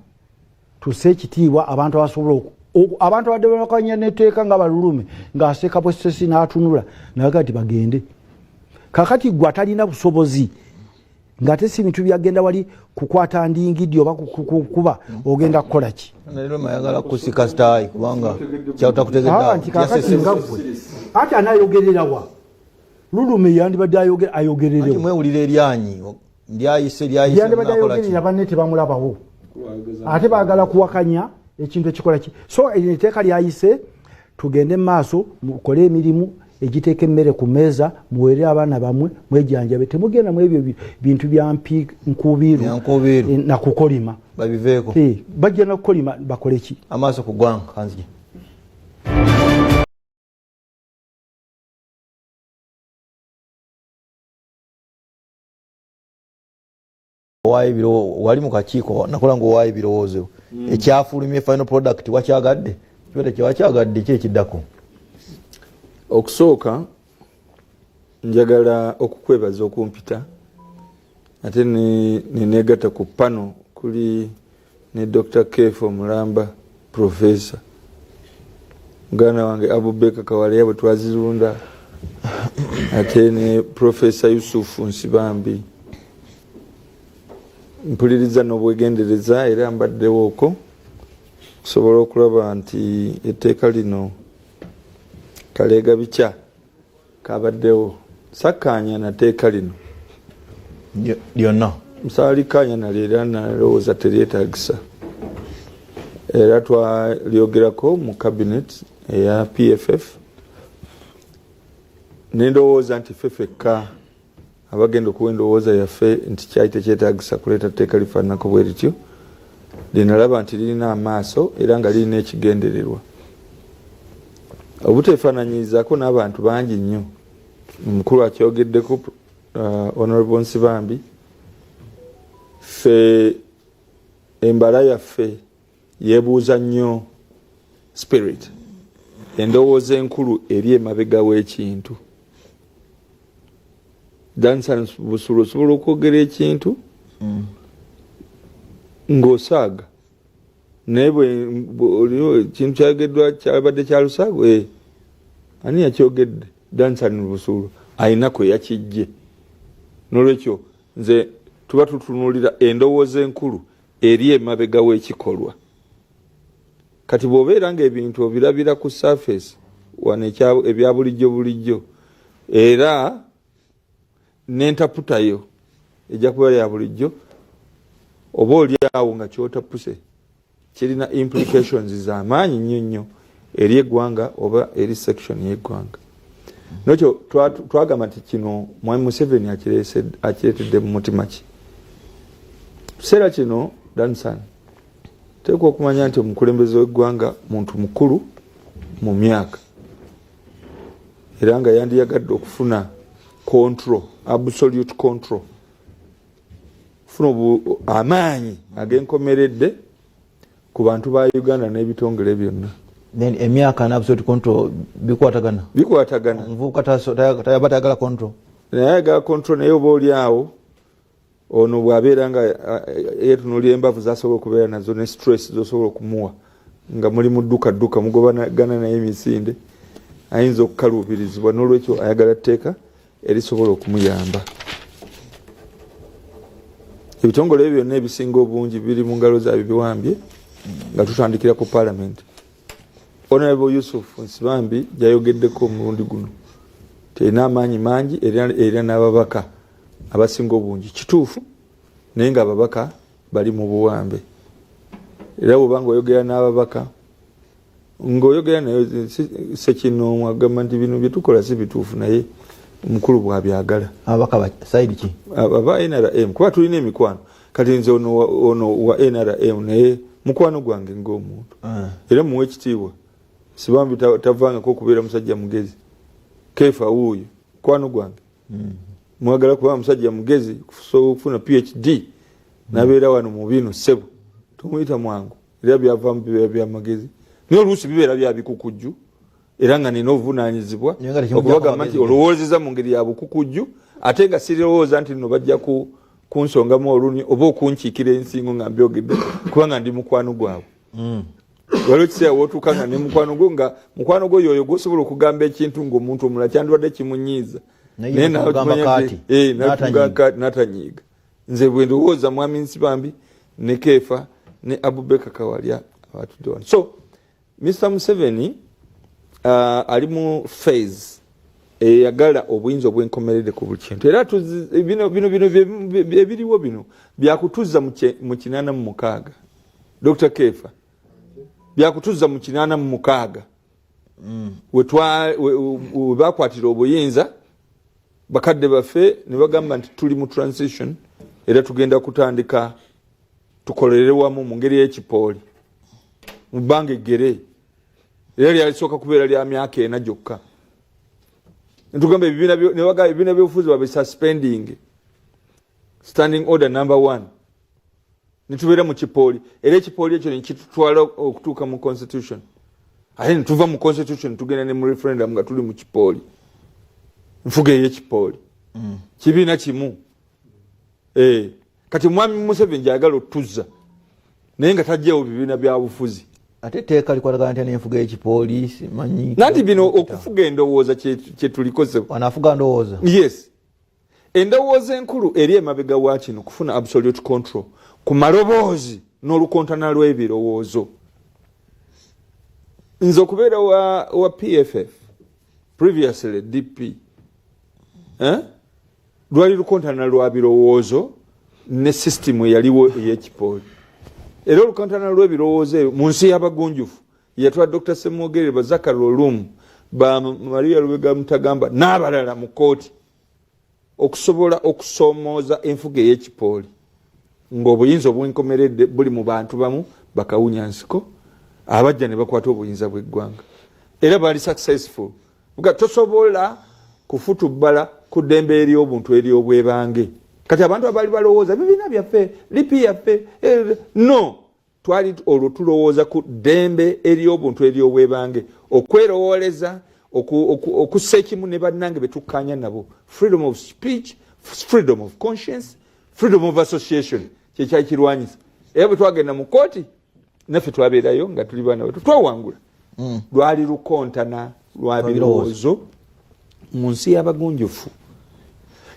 tuse ekitiibwa abantu abasobola abantu abadde bakanya netteeka nga balulume ng'aseeka bwesesi n'atunula naga nti bagende kakati gwe atalina busobozi ng'ate si bintu byagenda wali kukwata ndingiddi oba kukuba ogenda kukola ki nalero mayagala kusika sitayi kubanga kyawutakutegedda nti kakati nga gwe ati anayogererawa lulume yandibadde ayogererewo mwewulira eryanyi lyayise yandibadde ayogerera banne tebamulabawo ate baagala kuwakanya ekintu ekikola ki so etteeka lyayise tugende mu maaso mukole emirimu egiteeka emmere ku mmeeza muweere abaana bammwe mwejjanjabe temugenda mu ebyo bintu bya nkubiiru nakukolima babiveeko bajja nakukolima bakole ki amaaso ku ggwanga kanzige wali mu kakiiko nakola ngaowaayo ebirowoozo ekyafulumye final product wakyagadde kyote kyewakyagadde ki ekiddako okusooka njagala okukwebaza okumpita ate nenegatta ku pano kuli ne Dr. Kefo Mulamba professor muganda wange Abubeka Kawalya bwe twazirunda ate ne Professor Yusufu Nsibambi mpuliriza n'obwegendereza era mbaddewo okwo kusobola okulaba nti etteeka lino kaleega bikya kabaddewo sakkaanya nateeka lino lyonna musaalikkaanya nalyo era nalowooza teryetaagisa era twalyogerako mu cabinet eya PFF nendowooza nti fefekka abagenda okuwa endowooza yaffe nti kyali tekyetaagisa kuleeta tteeka lifaananako bwe lityo linalaba nti lirina amaaso era nga lirina ekigendererwa obuteefaananyirizako n'abantu bangi nnyo omukulu akyogeddeko Honorable Nsibambi ffe embala yaffe yeebuuza nnyo spirit endowooza enkulu eri emabega w'ekintu dansan busulu osobola okwogera ekintu ng'osaaga naye bwe kintu kyayogeddwa kyabadde kya lusaago ani yakyogedde Dansani Busuulu ayina kwe yakijje. N'olwekyo nze tuba tutunuulira endowooza enkulu eri emabega w'ekikolwa. Kati bw'obeera ng'ebintu obirabira ku surface wano ebya bulijjo era n'entaputayo ejja kuba ya bulijjo oba oli awo nga kyotapuse kirina implications z'amaanyi nnyo eri eggwanga oba eri section y'eggwanga. N'ekyo twagamba nti kino Mwami Museveni akireetedde mu mutima ki. Kiseera kino Dansani teekwa okumanya nti omukulembeze w'eggwanga muntu mukulu mu myaka era nga yandiyagadde okufuna control, absolute control, kufuna amaanyi ag'enkomeredde ku bantu ba Uganda n'ebitongole byonna. Then emyaka na absolute control bikwatagana nvuka tayagala control naye control naye oba oli awo ono bw'abeera nga yeetunuulira embavu zasobola okubeera nazo ne stress zosobola okumuwa nga muli mu dduka mugobagana naye emisinde ayinza okukaluubirizibwa. N'olwekyo ayagala tteeka erisobola okumuyamba. Ebitongole ebyo byonna ebisinga obungi biri mu ngalo zaabyo biwambye nga tutandikira ku Parliament. Honorable Yusuf Nsibambi yayogeddeko omulundi guno terina amaanyi mangi era n'ababaka abasinga obungi kituufu naye nga ababaka bali mu buwambe. Era bw'oba ng'oyogera n'ababaka ng'oyogera naye Ssekinoomwo agamba nti bino bye tukola si bituufu naye omukulu bw'abyagala. Ababaka sayidi ki? Aba NRM kuba tulina emikwano kati nze ono wa NRM naye mukwano gwange ng'omuntu era muwe ekitiibwa. Sibambi tavangako okubeera musajja mugezi. Kefa wuuyo mukwano gwange mwagala kuba musajja mugezi kufuna PhD nabeera wano mu bino ssebo tumuyita mwangu era byavaamu bibeera byamagezi naye oluusi bibeera bya bikukujju era nga nina obuvunaanyizibwa okubagamba nti olowoozeza mu ngeri ya bukukujju ate nga sirowooza nti nno bajja kunsongamu olunyi oba okunkiikira ensingo nga mbyogedde kubanga ndi mukwano gwabwe. Waliwo ekiseera wootuuka nga ne mukwano gwo nga mukwano gwo yoyo gwosobola okugamba ekintu ng'omuntu omulala kyandibadde kimunyiiza naye n'atanyiiga. Nze bwe ndowooza Mwami Nsibambi ne Keefa ne Abubakar Kawalya abatudde wano. So Mr. Museveni ali mu phase eyagala obuyinza obwenkomeredde ku buli kintu era bino ebiriwo bino byakutuzza mu 86 Dr. Keefa byakutuzza mu 86 we bakwatira obuyinza bakadde baffe ne bagamba nti tuli mu transition era tugenda kutandika tukolere wamu mu ngeri y'ekipooli mu bbanga eggere era lyalisooka kubeera lya myaka 4 gyokka. Ntugamba ebibiina by'obufuzi babisuspending standing order number 1 nitubeera mu kipooli era ekipooli ekyo nekitutwala okutuuka mu constitution ate nituva mu constitution tugenda ne mu referendum nga tuli mu kipooli nfuga ey'ekipooli kibiina kimu. Kati Mwami Museveni gyayagala otuzza naye nga tajjawo bibiina bya bufuzi ate teeka likwatagana ntya n'enfuga y'ekipoliisi manyi nanti bino okufuga endowooza kye tulikose anaafuga ndowooza. Yes, endowooza enkulu eri emabega wa kino kufuna absolute control ku maloboozi n'olukontana lw'ebirowoozo. Nze okubeera wa PFF previously DP lwali lukontana lwa birowoozo ne system eyaliwo ey'ekipooli era olukontana lw'ebirowoozo ebyo mu nsi y'abagunjufu yatwa Dr. Semwogere Bazakari Olumu ba Maria Lubega Mutagamba n'abalala mu kooti okusobola okusoomooza enfuga ey'ekipooli ng'obuyinza obwenkomeredde buli mu bantu bamu bakawunyansiko abajja ne bakwata obuyinza bw'eggwanga era baali successful. Buga tosobola kufutubbala ku ddembe ery'obuntu ery'obwebange. Kati abantu abali balowooza bibiina byaffe lipi yaffe no twali olwo tulowooza ku ddembe ery'obuntu ery'obwebange okwerowooleza okussa ekimu ne bannange betukkaanya nabo. Freedom of speech, freedom of conscience, freedom of association kyekyali kirwanyisa bwe twagenda mu kooti naffe twabeerayo nga tuli baana batu twawangula lwali lukontana lwa birowoozo mu nsi y'abagunjufu.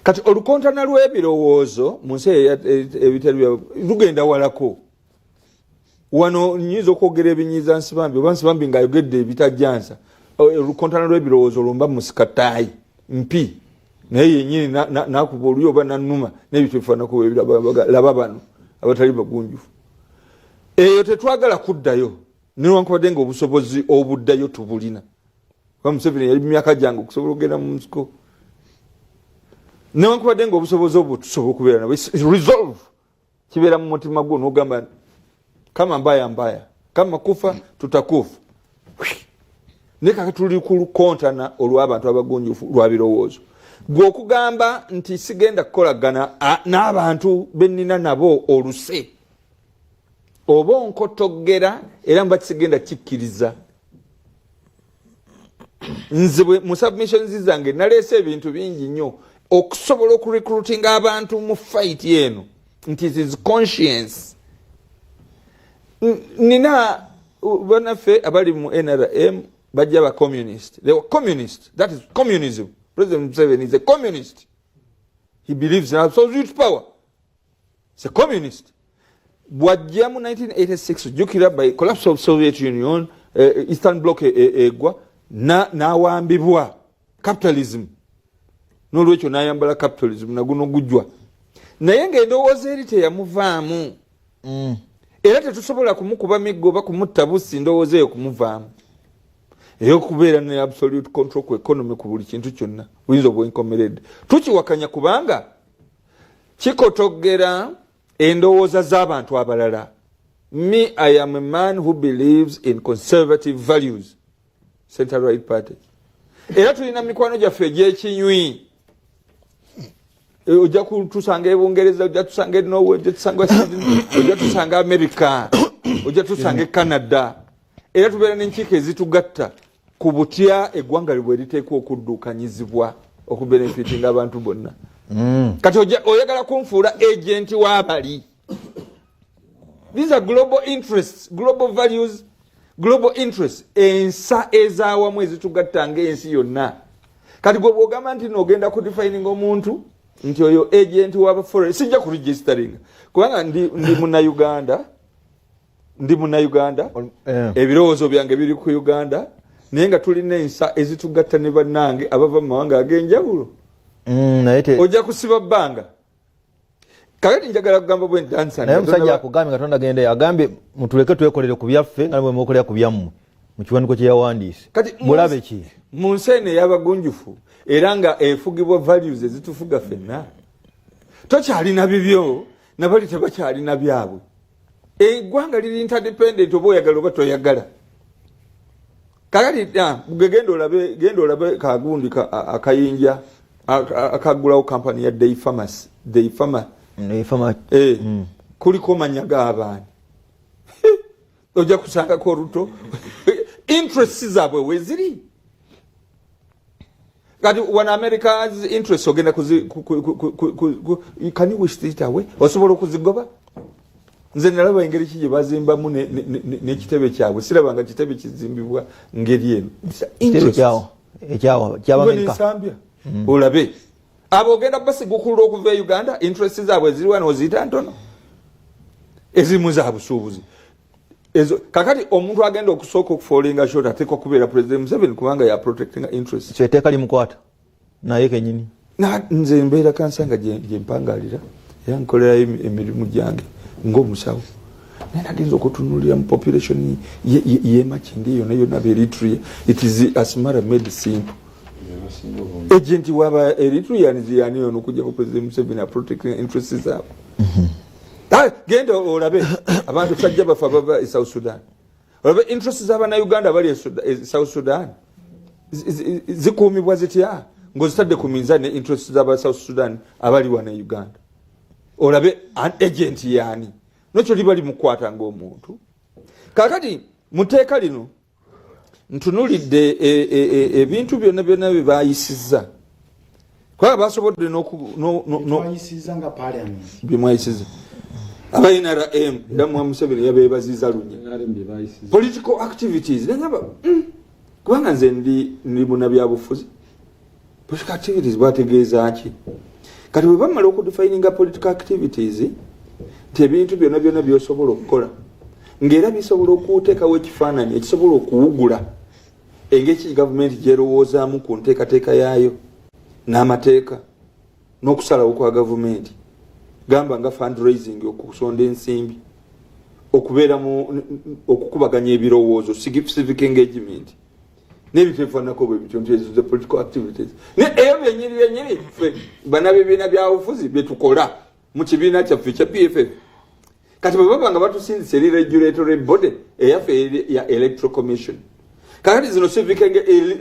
Kati olukontana lw'ebirowoozo mu nsi ebitali lugenda walako. Wano nyiza okwogera ebinyiza Nsibambi oba Nsibambi ng'ayogedde ebitajjansa. Olukontana lw'ebirowoozo lumba musikataayi mpi naye yennyini n'akuba oluyi oba n'annuma n'ebintu ebifaanako laba bano abatali bagunjufu. Eyo tetwagala kuddayo newankubadde ng'obusobozi obuddayo tubulina. Museveni yali myaka gyange okusobola okugenda mu nsiko. Newankubadde ng'obusobozi obwo tusobola okubeera nabwo resolve kibeera mu mutima gwo n'ogamba kama mbaya kama kufa tutakufa. Neka tuli ku kontana olw'abantu abagunjufu lwa birowoozo. Gwe okugamba nti sigenda kukolagana n'abantu bennina nabo oluse oba onkotogera era mba kisigenda kikkiriza. Nze mu submissions zange naleese ebintu bingi nnyo okusobola okurecruiting abantu mu fight eno nti it is conscience. Nina banaffe abali mu NRM bajja ba communist. They were communist. That is communism. President Museveni is a communist. He believes in absolute power. He's a communist. Bwajja mu 1986 jukira by collapse of Soviet Union, Eastern Bloc egwa n'awambibwa capitalism. N'olwekyo n'ayambala capitalism naguno gujwa. Naye ng'endowooza eri teyamuvaamu. Era tetusobola kumukuba miggo oba kumutta busi ndowooza eyo kumuvaamu. Eyokubeera ne absolute control ku economy ku buli kintu kyonna buyinza obwenkomeredde. Tukiwakanya kubanga kikotogera endowooza z'abantu abalala. Me, I am a man who believes in conservative values. Center right party. Era tulina mikwano gyaffe egy'ekinywi. Ojja kutusanga Ebungereza, ojja tusanga Norway, ojja tusanga Sweden, ojja tusanga America, ojja tusanga Canada. Era tubeera n'enkiiko ezitugatta ku butya eggwanga bwe liteekwa okuddukanyizibwa okubenefitinga abantu bonna. Kati oyagala kunfuula agent w'abali. These are global interests, global values, global interests. Ensa ezaawamu ezitugatta ng'ensi yonna. Kati gwe bw'ogamba nti n'ogenda kudefining omuntu nti oyo agent w'aba foreign sijja ku registering kubanga ndi Munnayuganda. Ndi Munnayuganda, ebirowoozo byange biri ku Uganda, naye nga tulina ensa ezitugatta ne bannange abava mu mawanga ag'enjawulo. Ojja kusiba bbanga. Kakati njagala kugamba bwe ndansa. Naye omusajja akugambye Katonda agende agambye mutuleke twekolere ku byaffe nga bwe mukolera ku byammwe mu kiwandiiko kye yawandiise. Mulabe ki? Mu nsi eno ey'abagunjufu era nga efugibwa values ezitufuga ffenna. Tokyalina bibyo nabali tebakyalina byabwe. Eggwanga liri interdependent oba oyagala oba toyagala. Kakati genda olabe kagundi akayinja akagulawo kampani ya Day Farmer. Kuliko manya g'abaani. Ojja kusangako oluto. Interests zaabwe weziri. Kati when America's interests ogenda can you wish it away? Osobola okuzigoba? Nze nalaba engeri ki gye bazimbamu n'ekitebe kyabwe. Sirabanga kitebe kizimbibwa ngeri eno. Ekyawa ky'Amerika. Olabe. Abo ogenda basiga okulula okuva e Uganda, interest zaabwe ziri wano oziyita ntono. Ezimu za busuubuzi. Kakati omuntu agenda okusooka okufoolinga short ateekwa kubeera President Museveni kubanga ya protecting interest. Kyeteeka limukwata naye kenyini. Nze mbeera kansanga gye mpangalira era nkolerayo emirimu gyange ng'omusawo. Naye nagenza okutunuulira mu population y'Emakindi yonna b'Eritrea. It is Asmara made simple. Agent waba Eritreans yani ono kujja ku President Museveni a protecting interests zaabwe. Genda olabe abantu sajja bafa bava e South Sudan. Olabe interests z'abana Uganda bali e South Sudan. Zikuumibwa zitya ng'ozitadde ku minzaani interests z'aba South Sudan abali wana Uganda. Olabe an agent yani. Nokyo libali mukwata ng'omuntu. Kakati muteeka lino ntunulidde ebintu byonna bye baayisizza. Kwa basobodde n'okwayisiza nga parliament. Bye mwayisiza. aba NRM ndamu Museveni yabebaziza lunye political activities nangaba kubanga nze ndi munabya bufuzi political activities bategeeza ki kati bwe bamala okudefininga political activities tebintu byonna byosobola okukola ngera bisobola okuteekawo ekifaananyi ekisobola okuwugula engeri gavumenti gyerowoozaamu ku nteekateeka yaayo n'amateeka n'okusalawo kwa gavumenti gamba nga fundraising okusonda ensimbi okubeera mu okukubaganya ebirowoozo civic engagement n'ebiteefaanako bwe bityo nti political activities eyo byenyini ffe bannabibiina byabufuzi byetukola mu kibiina kyaffe kya PFF kati bwe baba nga batusindisa eri regulatory body eyaffe ya electoral commission kakati zino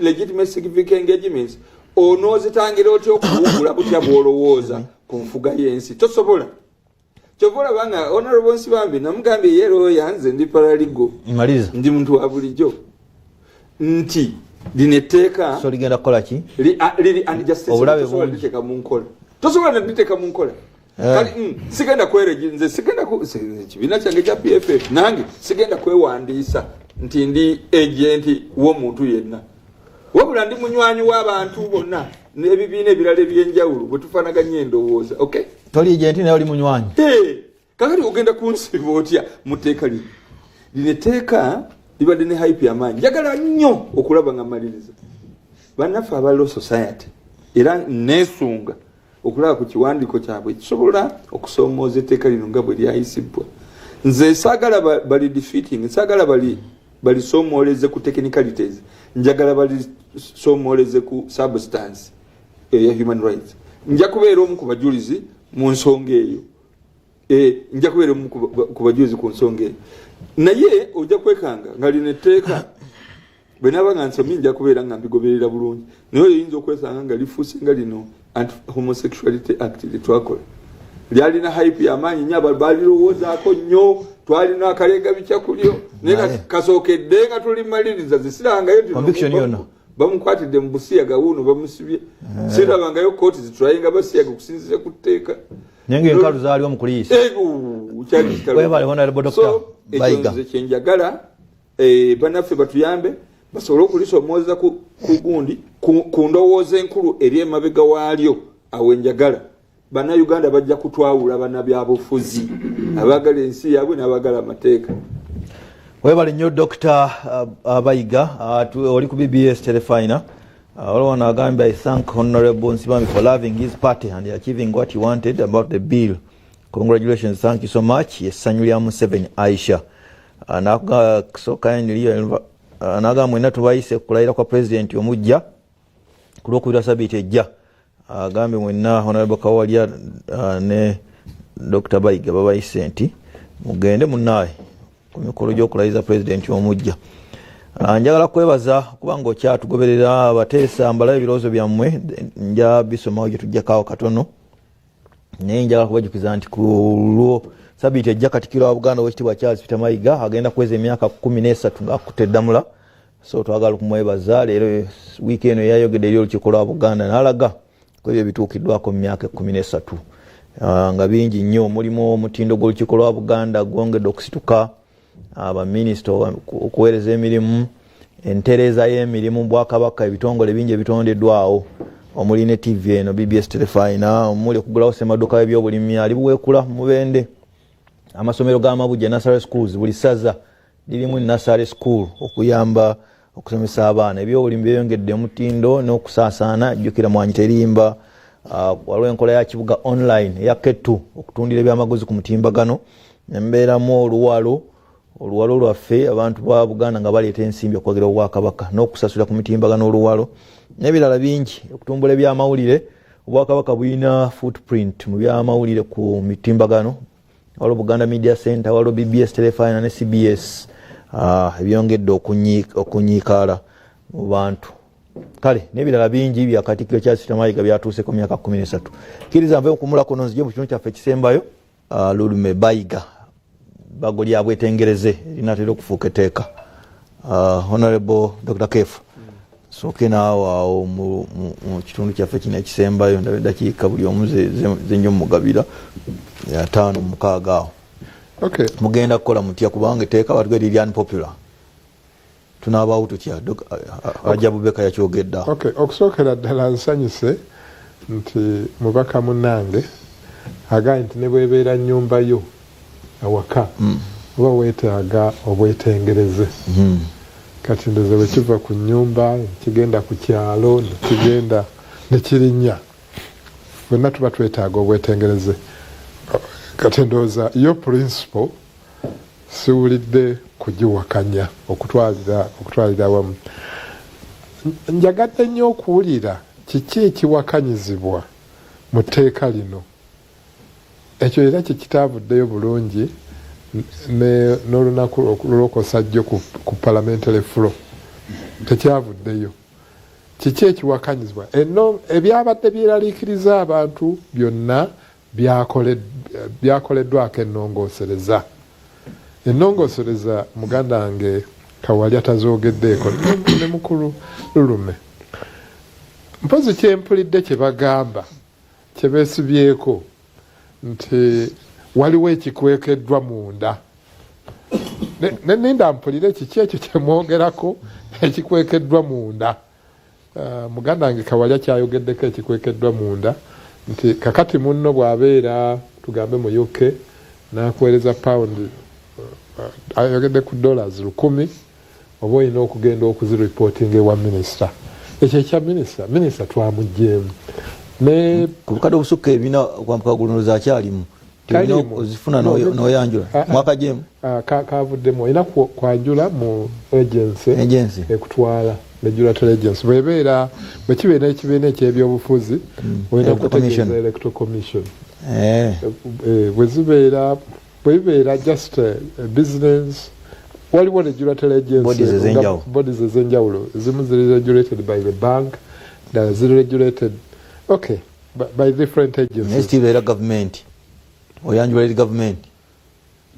legitimate civic engagements onoozitangira otya okuwugula butya bw'olowooza ku nfuga y'ensi tosobola kyovola banga honorable Nsibambi namugambye yero yanze ndi paraligo ndi muntu wa bulijjo nti lineteka so ligenda kukola ki liri unjustice liteka mu nkola tosobola naliteka mu nkola kali sigenda kwereginze sigenda ku kibiina kyange kya PFF nange sigenda kwewandiisa nti ndi agent w'omuntu yenna wabula ndi munywanyi w'abantu bonna n'ebibiina ebirala ebyenjawulo bwe tufaanaganya endowooza okay toli agent naye oli munywanyi kakati ogenda kunsiba otya mu tteeka lino linetteeka libadde ne hype y'amaanyi njagala nnyo okulaba nga maliriza bannaffe aba Law Society era neesunga okulaba ku kiwandiiko kyabwe kisobola okusoomooza etteeka lino nga bwe lyayisibwa nze saagala bali defeating saagala balisoomooleze ku technicalities njagala balisoomooleze ku substance eya human rights nja kubeera omu ku bajulizi mu nsonga eyo nja kubeera omu ku bajulizi ku nsonga eyo naye ojja kwekanga nga linetteeka bwe naaba nga nsomye nja kubeera nga mbigoberera bulungi naye oyinza okwesanga nga lifuuse nga lino anti-homosexuality act litwakola lyalina hype y'amaanyi nnyo abantu balirowoozaako nnyo twalina akalega bikyakulyo naye kasookedde nga tulimaliriza zisirangayo bamukwatidde mu busiyaga wuuno bamusibye sirabangayo kooti zitulayenga basiyaga okusinziira ku tteeka naye ng'enkalu zaaliwo mu kuliisa ekyo nze kyenjagala bannaffe batuyambe basobole okulisoomooza ku gundi ku ndowooza enkulu eri emabega waalyo awo enjagala bannayuganda bajja kutwawula bannabyabufuzi abaagala ensi yaabwe n'abaagala amateeka webale nnyo Dr. Bayiga oli ku BBS Telefina waliwo n'agambye I thank Honorable Nsibambi for loving his party and achieving what he wanted about the bill. Congratulations, thank you so much. Essanyu lya Museveni Aisha naga mwena tubayise kulayira kwa president omujja ku Lwokubiri Sabbiiti ejja agambye mwenna Honorable Kawalya ne Dr. Bayiga babayise nti mugende munnaye ku mikolo gy'okulayiza president omujja. Njagala kwebaza kubanga okyatugoberera abateesa mbalayo ebirowoozo byammwe nja bisomawo gye tujjakaawo katono naye njagala kubajukiza nti ku lwo Sabbiiti ejja Katikkiro wa Buganda Oweekitiibwa Charles Peter Mayiga agenda kuweza emyaka 13 ng'akutte eddamula so twagala okumwebaza leero wiiki eno yayogedde eri olukiiko lwa Buganda n'alaga ku ebyo bituukiddwako mu myaka 13 nga bingi nnyo mulimu omutindo gw'olukiiko lwa Buganda gwongedde okusituka abaminisita okuweereza emirimu entereeza y'emirimu Bwakabaka ebitongole bingi ebitondeddwawo omuli ne TV eno BBS Telefina omuli okugulawo ssemaduka w'ebyobulimi ali buweekula Mubende amasomero g'amabujja nursery schools buli ssaza lirimu nursery school okuyamba okusomesa abaana ebyobulimi byeyongedde mutindo n'okusaasaana jjukira mwanyi terimba waliwo enkola ya kibuga online eya Ketu okutundira ebyamaguzi ku mutimbagano embeeramu oluwalo lwaffe abantu ba Buganda nga baleeta ensimbi okwagira Obwakabaka n'okusasula ku mitimbagano oluwalo n'ebirala bingi okutumbula ebyamawulire Obwakabaka bulina footprint mu byamawulire ku mitimbagano waliwo Buganda Media Center waliwo BBS Telefina ne CBS ebyongedde okunyiikaala mu bantu kale n'ebirala bingi bya Katikkiro Charles Peter Mayiga byatuuse ku myaka 13 kkiriza nve okumulako nonzije mu kitundu kyaffe ekisembayo Lulume Bayiga bago lyabwetengereze linatera okufuuka etteeka Honorable Dr. Kefu sooke naawe awo mu kitundu kyaffe kino ekisembayo ndabe dakiika buli omu zenyo mugabira 5 6 awo Okay. Mugenda kukola mutya kubanga etteeka batugwe liri unpopular. Tunabaawo tutya Rajabu Beka yakyogedda. Okay, okusookera ddala nsanyuse nti mubaka munnange agaye nti ne bwebeera nnyumba yo awaka oba weetaaga obwetengereze. Kati ndoze bwe kiva ku nnyumba kigenda ku kyalo nekigenda nekirinnya bonna tuba twetaaga obwetengereze. Kati ndowooza yo principle siwulidde kugiwakanya okutwalira wamu. Njagadde nnyo okuwulira kiki ekiwakanyizibwa mu tteeka lino. Ekyo era kikitaavuddeyo bulungi n'olunaku olw'okosa jjo ku parliamentary floor tekyavuddeyo. Kiki ekiwakanyizibwa? Ebyabadde byeraliikiriza abantu byonna byakoleddwako ennongoosereza. Ennongoosereza muganda wange Kawalya tazoogeddeeko ne mukulu Lulume. Mpozi kyempulidde kye bagamba kye beesibyeko nti waliwo ekikwekeddwa munda. Neninda mpulire kiki ekyo kye mwogerako ekikwekeddwa munda. Muganda wange Kawalya kyayogeddeko ekikwekeddwa munda nti kakati munno bw'abeera tugambe mu UK n'akuweereza pound ayogedde ku $1,000 oba olina okugenda okuziripootinga ewa minisita. Ekyo ekya minisita twamugjeemu ku bukadde obusukka ebina kwambuka guloza akyalimu tulina ozifuna n'oyanjula mwaka jemu kavuddemu olina kwanjula mu agency ekutwala regulatory agency bwebeera bwe kibeera ekibiina ekyebyobufuzi olina kutegeeza electoral commission bwe bibeera just business waliwo regulatory agency bodies ez'enjawulo ezimu ziri regulated by the bank that ziri regulated by different agencies. Next year government oyanjula eri government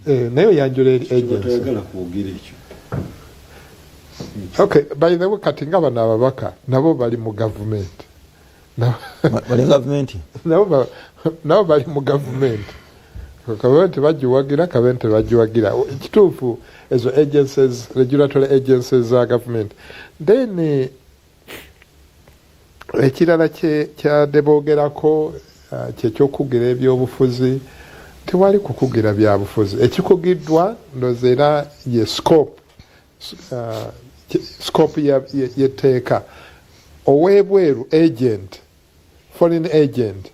naye oyanjula eri agency. By the way kati nga bano ababaka nabo bali mu government nabo bali mu government kabente bagiwagira kabente bagiwagira ekituufu ezo agencies regulatory agencies za government. Then ekirala kyadebogerako kyekyokugira ebyobufuzi tewali kukugira byabufuzi ekikugiddwa ndoze era ye scope yetteeka owebweru agent foreign agent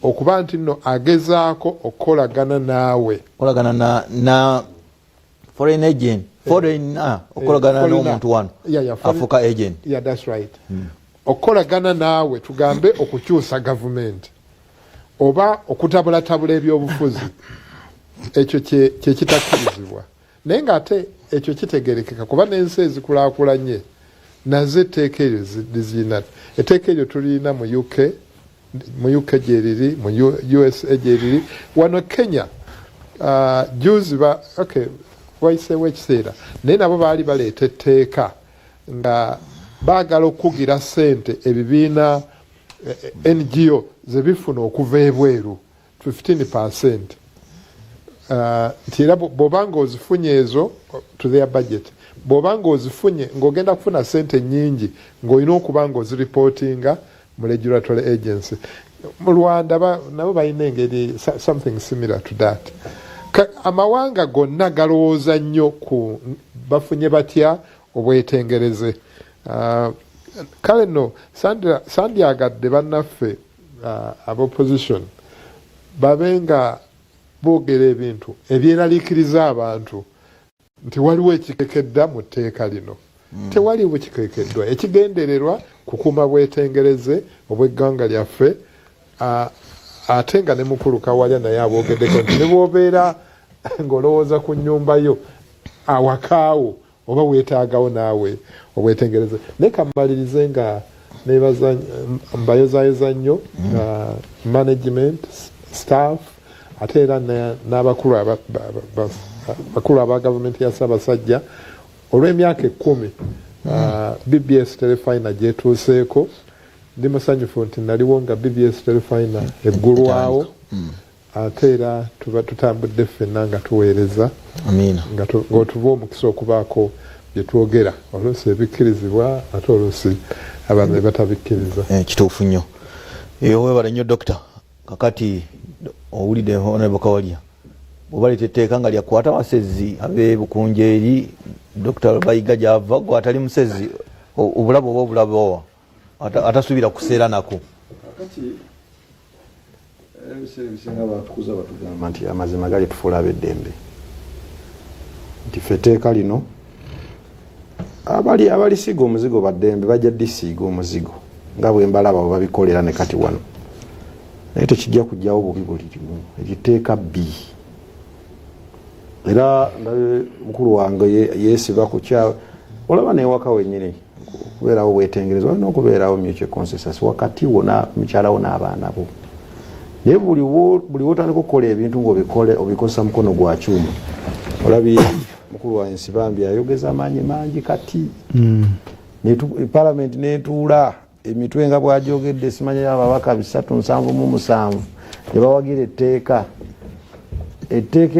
okuba nti nno agezaako okukolagana naawe na foreign agent okolagana n'omuntu wano afuuka agent. That's right. Okukolagana naawe tugambe okukyusa gavumenti oba okutabulatabula ebyobufuzi ekyo kyekitakkirizibwa naye ngaate ekyo kitegerekeka kuba n'ensi ezikulaakulanye nazo etteeka eryo zirina etteeka eryo tulina mu UK gyeriri mu USA gyeriri wano Kenya juzi wayiseewo ekiseera naye nabo baali baleeta etteeka nga baagala okugira ssente ebibiina NGO ze bifuna okuva ebweru 15%. Nti era bw'obanga ozifunye ezo to their budget bw'obanga ozifunye ng'ogenda kufuna ssente nnyingi ng'olina okuba nga oziripootinga mu regulatory agency. Mu Rwanda nabo balina engeri something similar to that. Amawanga gonna galowooza nnyo ku bafunye batya obwetengereze. Kale nno sandyagadde bannaffe ab'opposition babe nga boogera ebintu ebyeraliikiriza abantu nti waliwo ekikekedda mu tteeka lino. Tewaliwo kikekeddwa. Ekigendererwa kukuuma bwetengereze obw'eggwanga lyaffe ate nga ne mukulu Kawalya naye aboogeddeko nti ne bw'obeera ng'olowooza ku nnyumba yo awakaawo oba weetaagawo naawe obwetengereze. Naye kammalirize nga mbayozaayoza nnyo management staff ate era n'abakulu aba gavumenti ya Ssaabasajja olw'emyaka 10 BBS Telefina gyetuuseeko. Ndi musanyufu nti naliwo nga BBS Telefina eggulwawo ate era tuba tutambudde ffenna nga tuweereza ng'otuba omukisa okubaako bye twogera oluusi ebikkirizibwa ate oluusi abantu ne batabikkiriza. Kituufu nnyo. Weebale nnyo dokita. Kakati owulidde Honorable Kawalya bw'obaleeta etteeka nga lyakwata abasezi ab'ebukunja eri Dr. Bayiga gy'ava gwe atali musezi obulabe oba obulabe owa atasuubira kuseera nako. Kakati ebiseera ebisinga batukuza batugamba nti amazima gali tufuula ab'eddembe nti ffe etteeka lino abalisiiga omuzigo baddembe bajja disiiga omuzigo nga bwe mbalaba bwe babikolera ne kati wano naye tekijja kujjawo bubi buli limu ekiteeka bbi era ndabe mukulu wange yeesiba ku kyawe olaba newaka wennyini kubeerawo bwetengereza olina okubeerawo mutual consensus wakati wo mukyalawo n'abaana bo naye buli wotandika okukola ebintu ngaobikole obikozesa mukono gwa kyuma olabye mukulu wange Nsibambi ayogeza amaanyi mangi kati palamenti netuula emitwe nga bwajogedde simanya ababaka 377 ne bawagira etteeka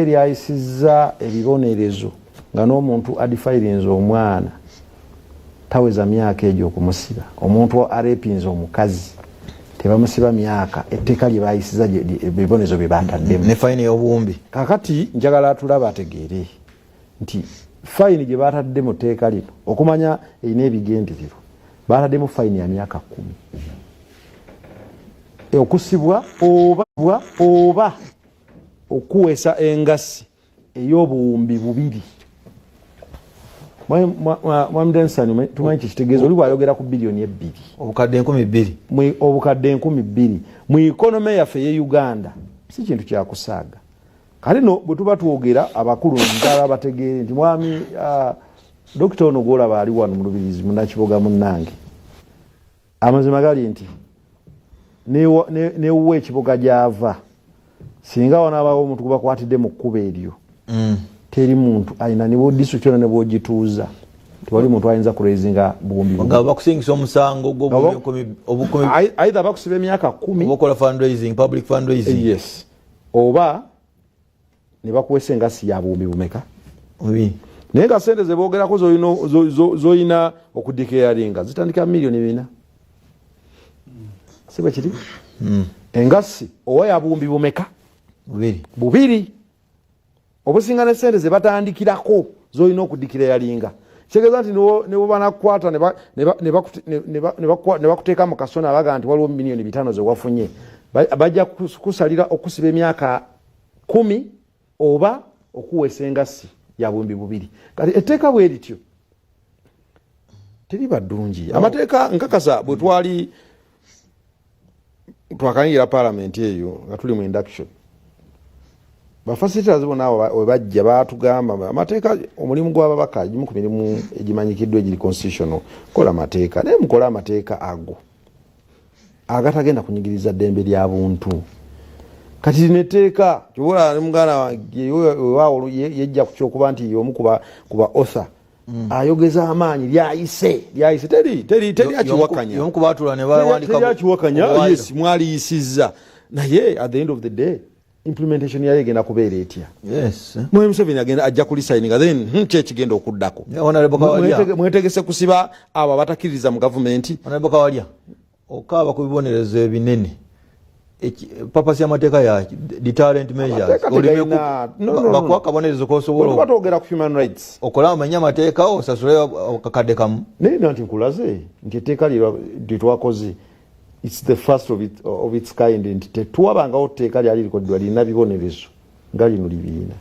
eryayisizza ebibonerezo nga n'omuntu adifairinze omwana taweza myaka egyo okumusiba omuntu arepinze omukazi tebamusiba myaka etteeka lye bayisiza ebibonerezo bye bataddemu ne fayini y'obuwumbi. Kakati njagala atulaba ategeere nti fayini gye batadde mu tteeka lino okumanya erina ebigendererwa bataddemu fayini ya myaka 10 okusibwa oba okuwesa engassi ey'obuwumbi 2. Mwamdensani tumanyi kitegeeza oli bwayogera ku bilioni 2 obukadde 12 obukadde 12 mu ikonome yaffe ye Uganda si kintu kyakusaaga. Kale no bwe tuba twogera abakulu ndala bategeere nti mwami Dr. ono gwolaba ali wano mu Lubirizi Munnakiboga munnange amazima gali nti newuwa ekiboga gy'ava singa wanaabawo omuntu gubakwatidde mu kkuba eryo teri muntu alina ne bodisu kyona ne bwogituuza tewali muntu ayinza kurezinga buwumbi nga bakusingisa omusango either bakusiba emyaka 10 obakola fundraising, public fundraising, yes, oba ne bakuwesa engassi ya buwumbi bumeka naye nga sente ze boogerako zoyina okudikeyalinga zitandika milioni 4 siba kiri engassi owa ya buwumbi bumeka 2 obusinga ne sente ze batandikirako zoyina okudikeyalinga kitegeeza nti ne banakukwata ne bakuteeka mu kasona abaga nti waliwo milioni 5 ze wafunye bajja kusalira okusiba emyaka 10 oba okuwesa engassi ya buwumbi 2. Kati etteeka bwe lityo teriba ddungi. Amateeka nkakasa bwe twakayingira palamenti eyo nga tuli mu induction bafacilitators bona we bajja batugamba amateeka omulimu gw'ababaka gimu ku mirimu egimanyikiddwa egiri constitutional kola amateeka naye mukola amateeka ago agatagenda kunyigiriza ddembe lya buntu. Kati neteeka kyobola ne muganda wange waawo yejja kukyokuba nti y'omu kuba author ayogeza amaanyi lyayise teri akiwakanya y'omu kubatula ne bawandiika akiwakanya yes mwaliyisizza naye at the end of the day implementation yayo egenda kubeera etya. Yes, Mwami Museveni agenda ajja kulisayininga then kyekigenda okuddako mwetegese kusiba abo abatakiriza mu gavumenti. Honorable Kawalya okaaba ku bibonerezo ebinene papasi y'amateeka ya deterrent measures bakuwa akabonerezo kosobola batwogera ku human rights okola amanya amateeka osasule akakadde kamu naye nti nkulaze nti etteeka lyetwakoze it's the first of its kind nti tetuwabangawo tteeka lyali likoddwa lirina bibonerezo nga lino libiina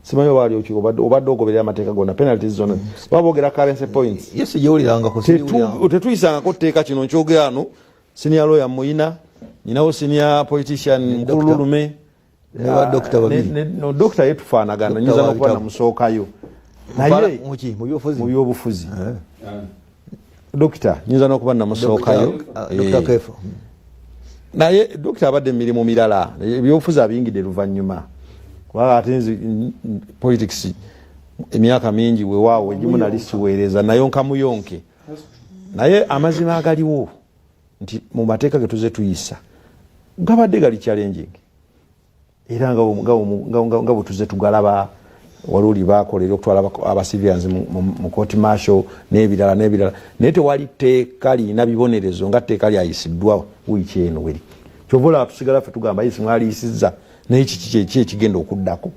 simanyi obaali obadde ogoberera amateeka gonna penalties zonna babogera currency points yes gyewulirangako tetuyisangako tteeka kino nkyogera ano senior lawyer muyina ninawo senior politician Mkululume no doctor yetufaanagana nyinza nokuba namusookayo naye mu byobufuzi dokita nyinza n'okuba namusookayo naye dokita abadde emirimu mirala ebyobufuzi abiyingidde luvannyuma kubanga ate politics emyaka mingi weewaawo egimu nali siweereza nayonka muyonke naye amazima agaliwo nti mu mateeka ge tuze tuyisa gabadde gali challenging era nga butuze tugalaba waluli bakolera okutwala aba civilians mu court martial n'ebirala naye tewali tteeka lirina bibonerezo nga tteeka lyayisiddwa wiiki eno weri kyovola tusigala ffe tugamba yisi mwaliisizza naye kiki ekigenda okuddako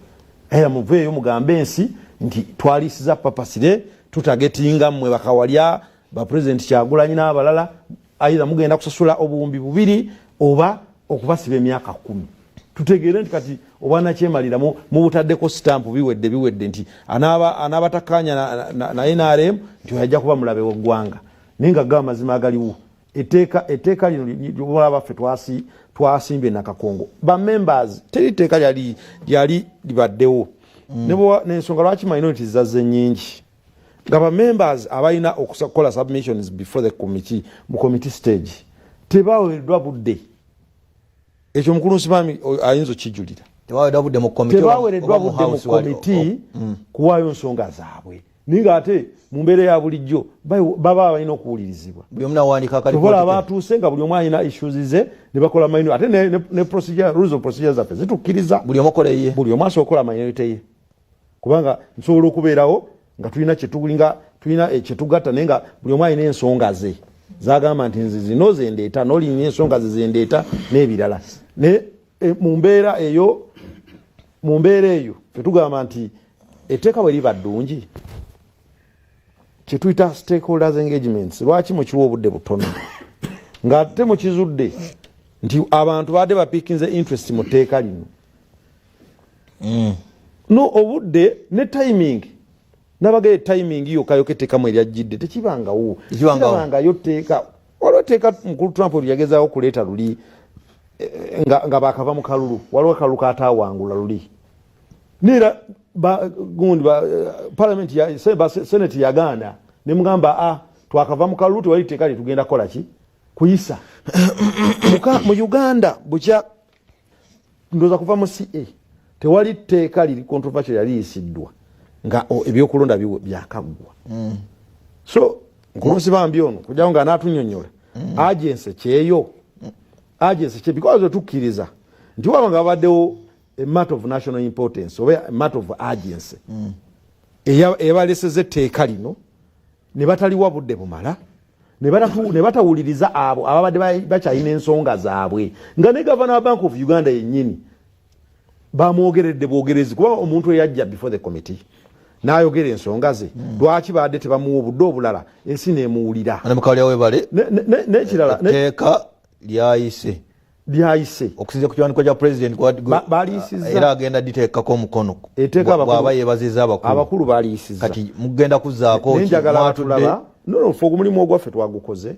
era muveeyo mugambe ensi nti twaliisiza papasire tutagetinga mmwe bakawalya bapulezidenti Kyagulanyi n'abalala ayiza mugenda kusasula obuwumbi 2 oba okubasiba emyaka 10 tutegeere nti kati obwanakyemalira mu butaddeko sitampu biwedde nti anaabatakkaanya na NRM nti ajja kuba mulabe w'eggwanga naye nga ga amazima agaliwo etteeka lino lyolaba ffe twasimbye Nakakongo bamembers teri tteeka lyali libaddewo n'ensonga lwaki minorities zazze nnyingi nga bamembers abalina okukola submissions before the committee mu committee stage tebaweereddwa budde ekyo mukulu nsibami ayinza okijulira tebaweereddwa budde mu committee kuwaayo nsonga zaabwe ninga ate mu mbeera ya bulijjo baba balina okuwulirizibwa buli omu nawandiika akaola abatuuse nga buli omu alina issues ze ne bakola minority ate ne procedure rules of procedure zaffe zitukkiriza buli omu okola ye buli omu asobola okukola minority ye kubanga nsobola okubeerawo nga tulina kyetugatta naye nga buli omu alina ensonga ze zagamba nti nzi zino zendeeta nolina ensonga ze zendeeta n'ebirala ne mu mbeera eyo tetugamba nti etteeka bwe liba ddungi kyetuyita stakeholders engagements lwaki mukiwa obudde butono ng'ate mukizudde nti abantu badde bapiikinze interest mu tteeka lino no obudde ne timing nabagee timing yokka etteekamu eryajjidde tekibangawo tteeka waliwo tteeka mukulu Trump lyagezaawo okuleeta luli nga bakava mu kalulu waliwo kalulu kaataawangula luli nera gundi parliament senate yagaana nemugamba twakava mu kalulu tewali tteeka lyetugenda kukola ki kuyisa mu Uganda bukya ndooza kuva mu CA tewali tteeka liri controversial yali yisiddwa nga ebyokulonda byakaggwa so nkulusibambi ono kujawo nga anaatunyonnyola agency kyeyo because tukkiriza nti waba nga babaddewo a matter of national importance oba a matter of agency ebaleseza etteeka lino ne bataliwa budde bumala ne batawuliriza abo ababadde bakyalina ensonga zaabwe nga ne Governor Bank of Uganda yennyini bamwogeredde bwogerezi kuba omuntu eyajja before the committee n'ayogera ensonga ze lwaki badde tebamuwa obudde obulala ensi nemuwulira n'ekirala etteeka lyayise okusinza ku kiwandiiko kya president era agenda diteekako omukono bw'aba yeebazizza abakulu baliyisizza kati mugenda kuzzaako nenjagala batulaba fe omulimu ogwaffe twagukoze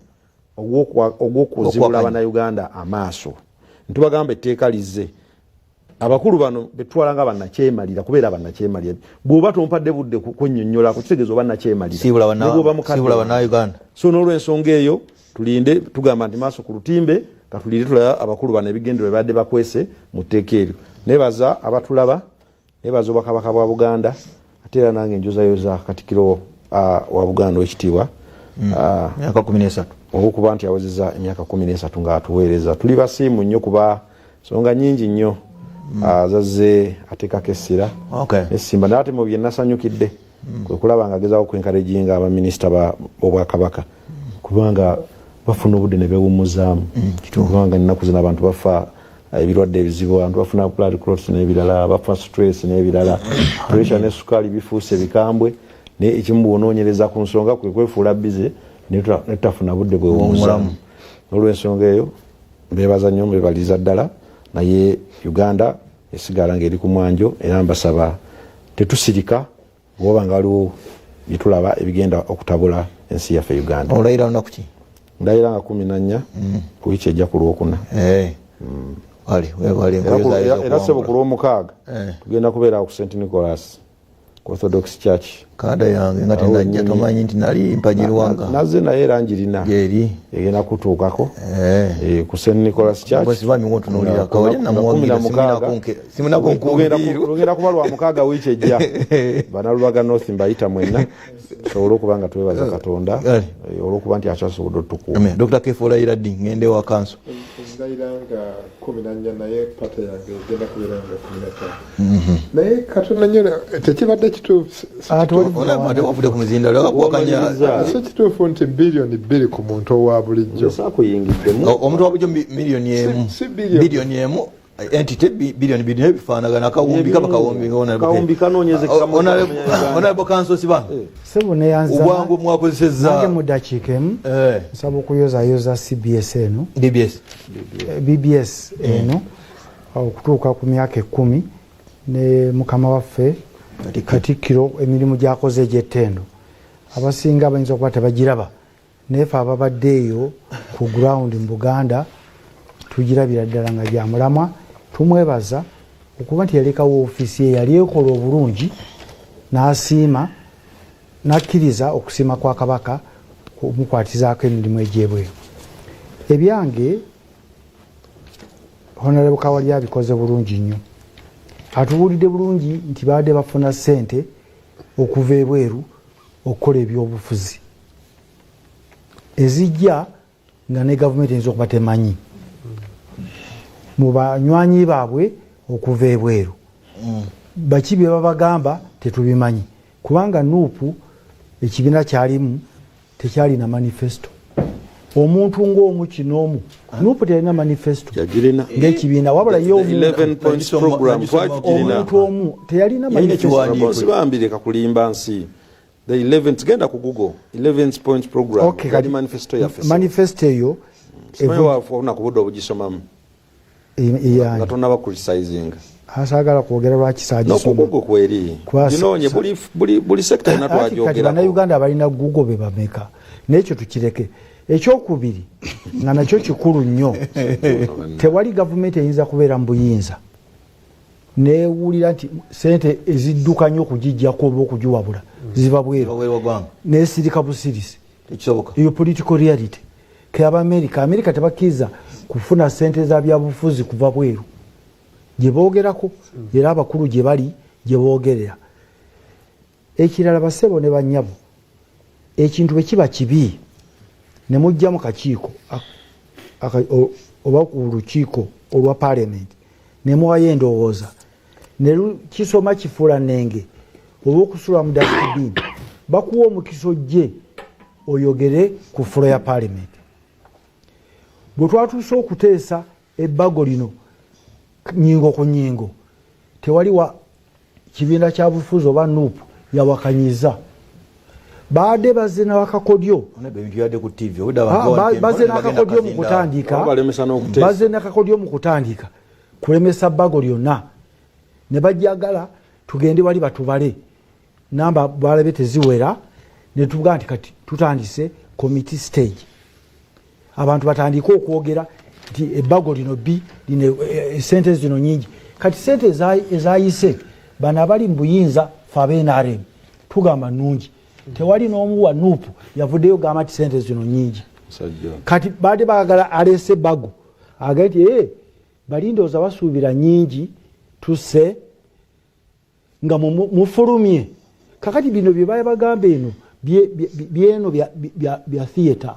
ogw'okuzibula Bannayuganda amaaso ntubagamba etteeka lizze abakulu bano betwala nga bannakyemalira kubeera bannakyemalira bw'oba tompadde budde kunnyonnyola kukitegeeza oba nnakyemalira siibula Bannayuganda so n'olw'ensonga eyo tulinde tugamba nti maaso ku lutimbe katulinde tulaba abakulu bano ebigendero badde bakwese mu tteeka eryo nebaza abatulaba nebaza obwakabaka bwa Buganda ate era nange enjozayoza Katikkiro wa Buganda ow'ekitiibwa emyaka 13 olw'okuba nti awezezza emyaka 13 ng'atuweereza tuli basiimu nnyo kuba nsonga nnyingi nnyo zazze ateekako essira essimba naye ate mu bye nasanyukidde kwe kulaba nga agezaako kwenkarejinga abaminisita b'obwakabaka kubanga bafuna obudde ne beewummuzaamu kubanga ennaku zino abantu bafa ebirwadde ebizibu abantu bafuna blood clots n'ebirala bafa stress n'ebirala pressure ne sukaali bifuuse bikambwe naye ekimu bwonoonyereza ku nsonga kwe kwefuula bize netutafuna budde bwewummuzaamu n'olw'ensonga eyo mbeebaza nnyo mbeebaliriza ddala naye Uganda esigala ng'eri ku mwanjo era mbasaba tetusirika bwoba nga waliwo byetulaba ebigenda okutabula ensi yaffe Uganda. Olayira lunaku ki? Ndayira nga 14 ku wiiki ejja ku Lwokuna. Era sebo ku Lwomukaaga tugenda kubeera ku St. Nicholas Orthodox Church kada yange nga tenajja tomanyi nti nali mpajirwanga naze naye rangirina yeri egenda kutuukako ku St Nicholas Church bwesibamye ngotunulira kawali namuwagira simuna kugenda kuba lwa mukaaga wiiki ejja banalubaga North mbayita mwenna sobola okuba nga twebaza Katonda olw'okuba nti akyasobodde otukuuma. Dr. Kefolayira ddi ngende wa kanso ndayiranga 14 naye pata yange egenda kubeera nga 15 naye Katonda nnyo tekibadde kituufu wavudde ku muzinda lwakanya so kituufu nti biliyoni 2 ku muntu owa bulijjo omuntu wa bulijjo miliyoni emu biliyoni emu entity biliyoni 2 bifaanagana kawumbi kaba kawumbi kanoonyeze honorable council siba sebo neyanza obwangu mwakozesezza nange mu dakiika emu nsaba okuyozayoza CBS eno BBS eno okutuuka ku myaka 10 ne mukama waffe Katikkiro emirimu gyakoze egy'ettendo abasinga bayinza okuba tebagiraba nefe ababadde eyo ku ground mu Buganda tugirabira ddala nga gyamulamwa tumwebaza okuba nti yalekawo ofiisi ye yali ekola obulungi n'asiima n'akkiriza okusiima kwa Kabaka kumukwatizaako emirimu egy'ebweru. Ebyange Honorable Kawalya abikoze bulungi nnyo atubuulidde bulungi nti baadde bafuna ssente okuva ebweru okukola ebyobufuzi ezijja nga ne gavumenti eyinza okuba temanyi mu banywanyi baabwe okuva ebweru baki bye babagamba tetubimanyi kubanga nuupu ekibiina kyalimu tekyalina manifesto omuntu ng'omu kinoomu nuupu teyalina manifesto ng'ekibiina wabula ye omuntu omu teyalina manifestobambireka kulimba nsi the 11th genda ku Google 11th point program kali manifesto yaffe manifesto eyo efuna kubudde obugisomamu nga tonaba criticizing asagala kwogera lwaki sagisoma Google kweri ginoonye buli sector ina twajogerako bannayuganda balina Google be bameka n'ekyo tukireke. Ekyokubiri nga nakyo kikulu nnyo tewali gavumenti eyinza kubeera mu buyinza neewulira nti sente ezidduka nnyo okugijjako oba okugiwabula ziva bweru nesirika busirisi eyo political reality ke America tebakkiriza kufuna sente za byabufuzi kuva bweru gye boogerako era abakulu gye bali gye boogerera. Ekirala basebo ne bannyabo ekintu bwe kiba kibi ne mujja mu kakiiko oba ku lukiiko olwa parliament ne muwayo endowooza ne kisoma kifuula nnenge oba okusula mu dustbin bakuwa omukiso gye oyogere ku fulo ya parliament. Bwe twatuuse okuteesa ebbago lino nnyingo ku nnyingo tewali wa kibiina kya bufuzi oba nuupu yawakanyiza baade bazze n'akakodyo mu kutandika kulemesa bbago lyonna ne bajjagala tugende wali batubale namba balabe teziwera ne tuvuga nti kati tutandise committee stage abantu batandika okwogera nti ebbago lino line sente zino nyingi kati sente ezayise bano abali mu buyinza fe ab'NRM tugamba nnungi tewali n'omu wa nuupu yavuddeyo gamba nti sente zino nyingi kati baade baagala aleese ebbago agamba nti balindooza basuubira nyingi tusse nga mufulumye kakati bino bye baya bagamba eno byeno bya theatre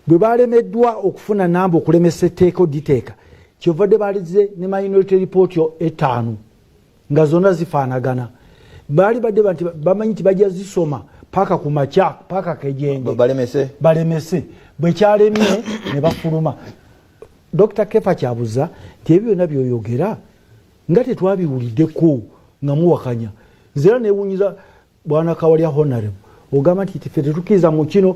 bwe balemeddwa okufuna namba okulemesa etteeka oditeeka kyovadde balize ne minority report 5 nga zonna zifaanagana baali badde bamanyi nti bajja zisoma paka ku makya paka kejenge balemese bwe kyalemye ne bafuluma. Dr. Kefa kyabuza nti ebyo byonna byoyogera nga tetwabiwuliddeko nga muwakanya zera newunyiza bwana Kawalya Honorable ogamba nti ffe tetukkiriza mu kino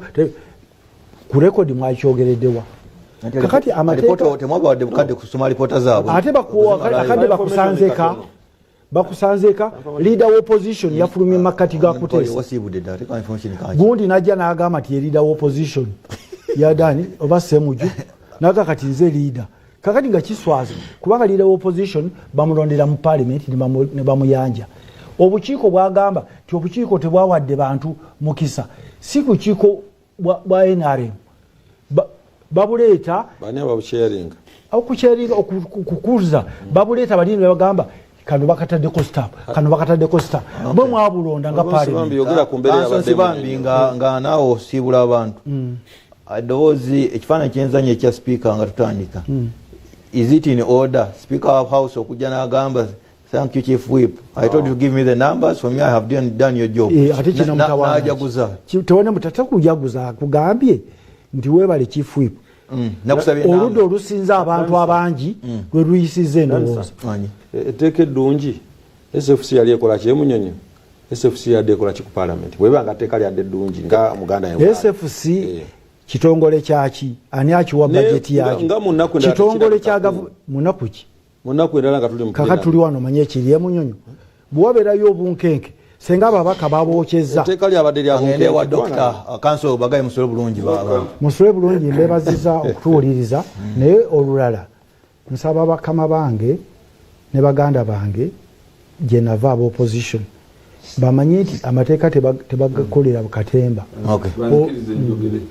ku rekodi mwakyogereddewa kakati amateeka temwabawadde bukadde kusoma alipoota zaabwe ate akadde bakusanzeeka leader wa opposition yafulumye makati ga kuteesa gundi najja n'agamba nti ye leader wa opposition yadani oba Semuju naga kati nze leader kakati nga kiswaza kubanga leader wa opposition bamulondera mu parliament ne bamuyanja obukiiko bwagamba nti obukiiko tebwawadde bantu mukisa si ku kiiko bwa NRM babuleeta bani ababucheringa okucheringa okukuza babuleeta balini bagamba kano bakataddeko stamp kano bakataddeko stamp bwe mwabulonda nga parliament yogera ku mbere y'abadde nga naawe osiibula abantu adowoozi ekifaananyi kyenzanyi ekya speaker nga tutandika is it in order speaker of house okujja n'agamba thank you chief whip I told you to give me the numbers for me I have done your job ate kino n'ajaguza tewone mutata kujaguza kugambye nti weebale chief whip oludda olusinza abantu abangi lwe luyisiza endowooza etteeka eddungi SFC yali ekola kyemunyonyo SFC yadde ekola ki ku parliament webanga tteeka lyadde eddungi nga muganda SFC kitongole kyaki ani akiwa bajeti yaki kitongole kya munaku ki munaku endala nga tuli kaka tuli wano manye ekiri emunyonyo bwaberayo obunkenke senga ababaka babokyeza etteeka lyabadde lyabunkenke wa Dr. Kanso bagaye musole bulungi musole bulungi mbebaziza okutuwuliriza naye olulala nsaba bakama bange ne baganda bange gye nava aba opposition bamanye nti amateeka tebagakolera bukatemba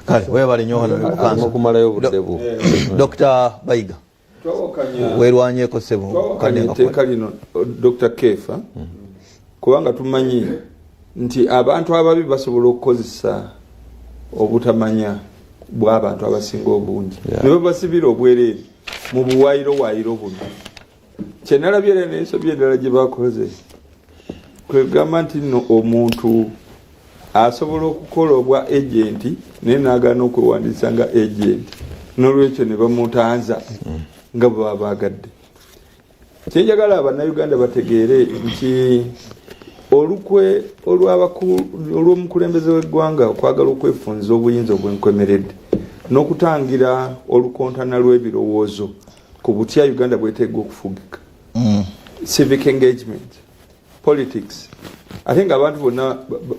kale webale nnyo wano okumalayo obudde bwo Dr. Bayiga weerwanyeeko ssebo etteeka lino Dr. Kefa kubanga tumanyi nti abantu ababi basobola okukozesa obutamanya bw'abantu abasinga obungi ne babasibira obwereere mu buwaayiro buno kyenalabye era n'ensobi endala gye bakoze kwegamba nti nno omuntu asobola okukola obwa agenti naye n'agaana okwewandiisa nga agenti n'olwekyo ne bamutanza nga bwe baba baagadde. Kyenjagala Abannayuganda bategeere nti olukwe olw'omukulembeze w'eggwanga okwagala okwefunza obuyinza obwenkomeredde n'okutangira olukontana lw'ebirowoozo ku butya Uganda bweteega okufugika civic engagement politics ate nga abantu bonna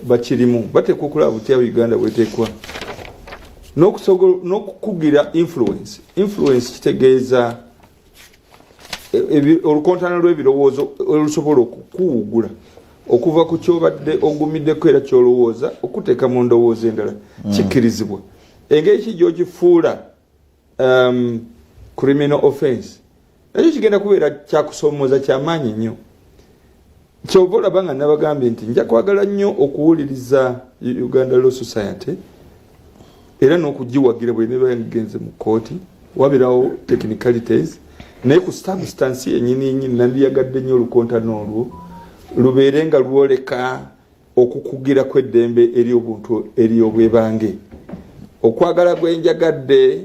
bakirimu bateekwa okulaba butya Uganda bweteekwa n'okukugira influence kitegeeza olukontana lw'ebirowoozo olusobola okukuwugula okuva ku kyobadde ogumiddeko era kyolowooza okuteeka mu ndowooza endala kikkirizibwa engeri ki gy'okifuula criminal offense nakyo kigenda kubeera kyakusomooza kyamaanyi nnyo. Kyova olaba nga nabagambye nti nja kwagala nnyo okuwuliriza Uganda Law Society era n'okugiwagira bwe neba ngenze mu kooti wabirawo technicalities naye ku substance yennyini nandiyagadde nnyo olukontana olwo lubeere nga lwoleka okukugira kw'eddembe eri obuntu eri obwebange okwagala gwenjagadde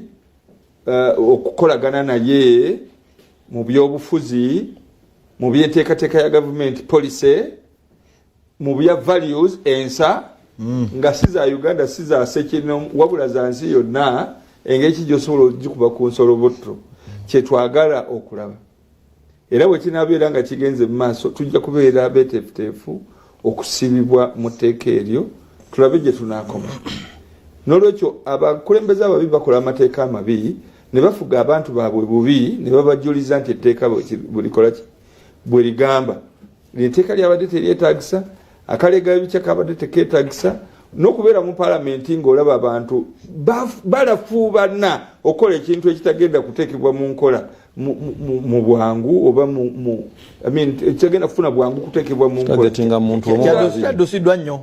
okukolagana naye mu byobufuzi mu byenteekateeka ya government policy mu bya values ensa nga si za Uganda si za Sekino wabula za nsi yonna engeri ki gy'osobola ogikuba ku nsolobotto kyetwagala okulaba era bwe kinaabeera nga kigenze mu maaso tujja kubeera beeteefuteefu okusibibwa mu tteeka eryo tulabe gye tunaakoma. N'olwekyo abakulembeze ababi bakola amateeka amabi ne bafuga abantu baabwe bubi ne babajuliza nti etteeka bulikola ki bwe ligamba etteeka lyabadde teryetaagisa akalega ebica kabadde tekeetaagisa n'okubeera mu paalamenti ng'olaba abantu balafuubana okukola ekintu ekitagenda kuteekebwa mu nkola mu bwangu oba ekitagenda kufuna bwangu kuteekebwa mu nkoladusiddwa nnyo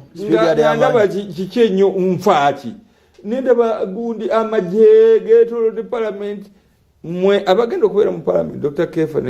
ndaba kiki ennyo nfaaki nendaba gundi amagye geetoolodde paalamenti mwe abagenda okubeera mu paalamenti Dr. Kefa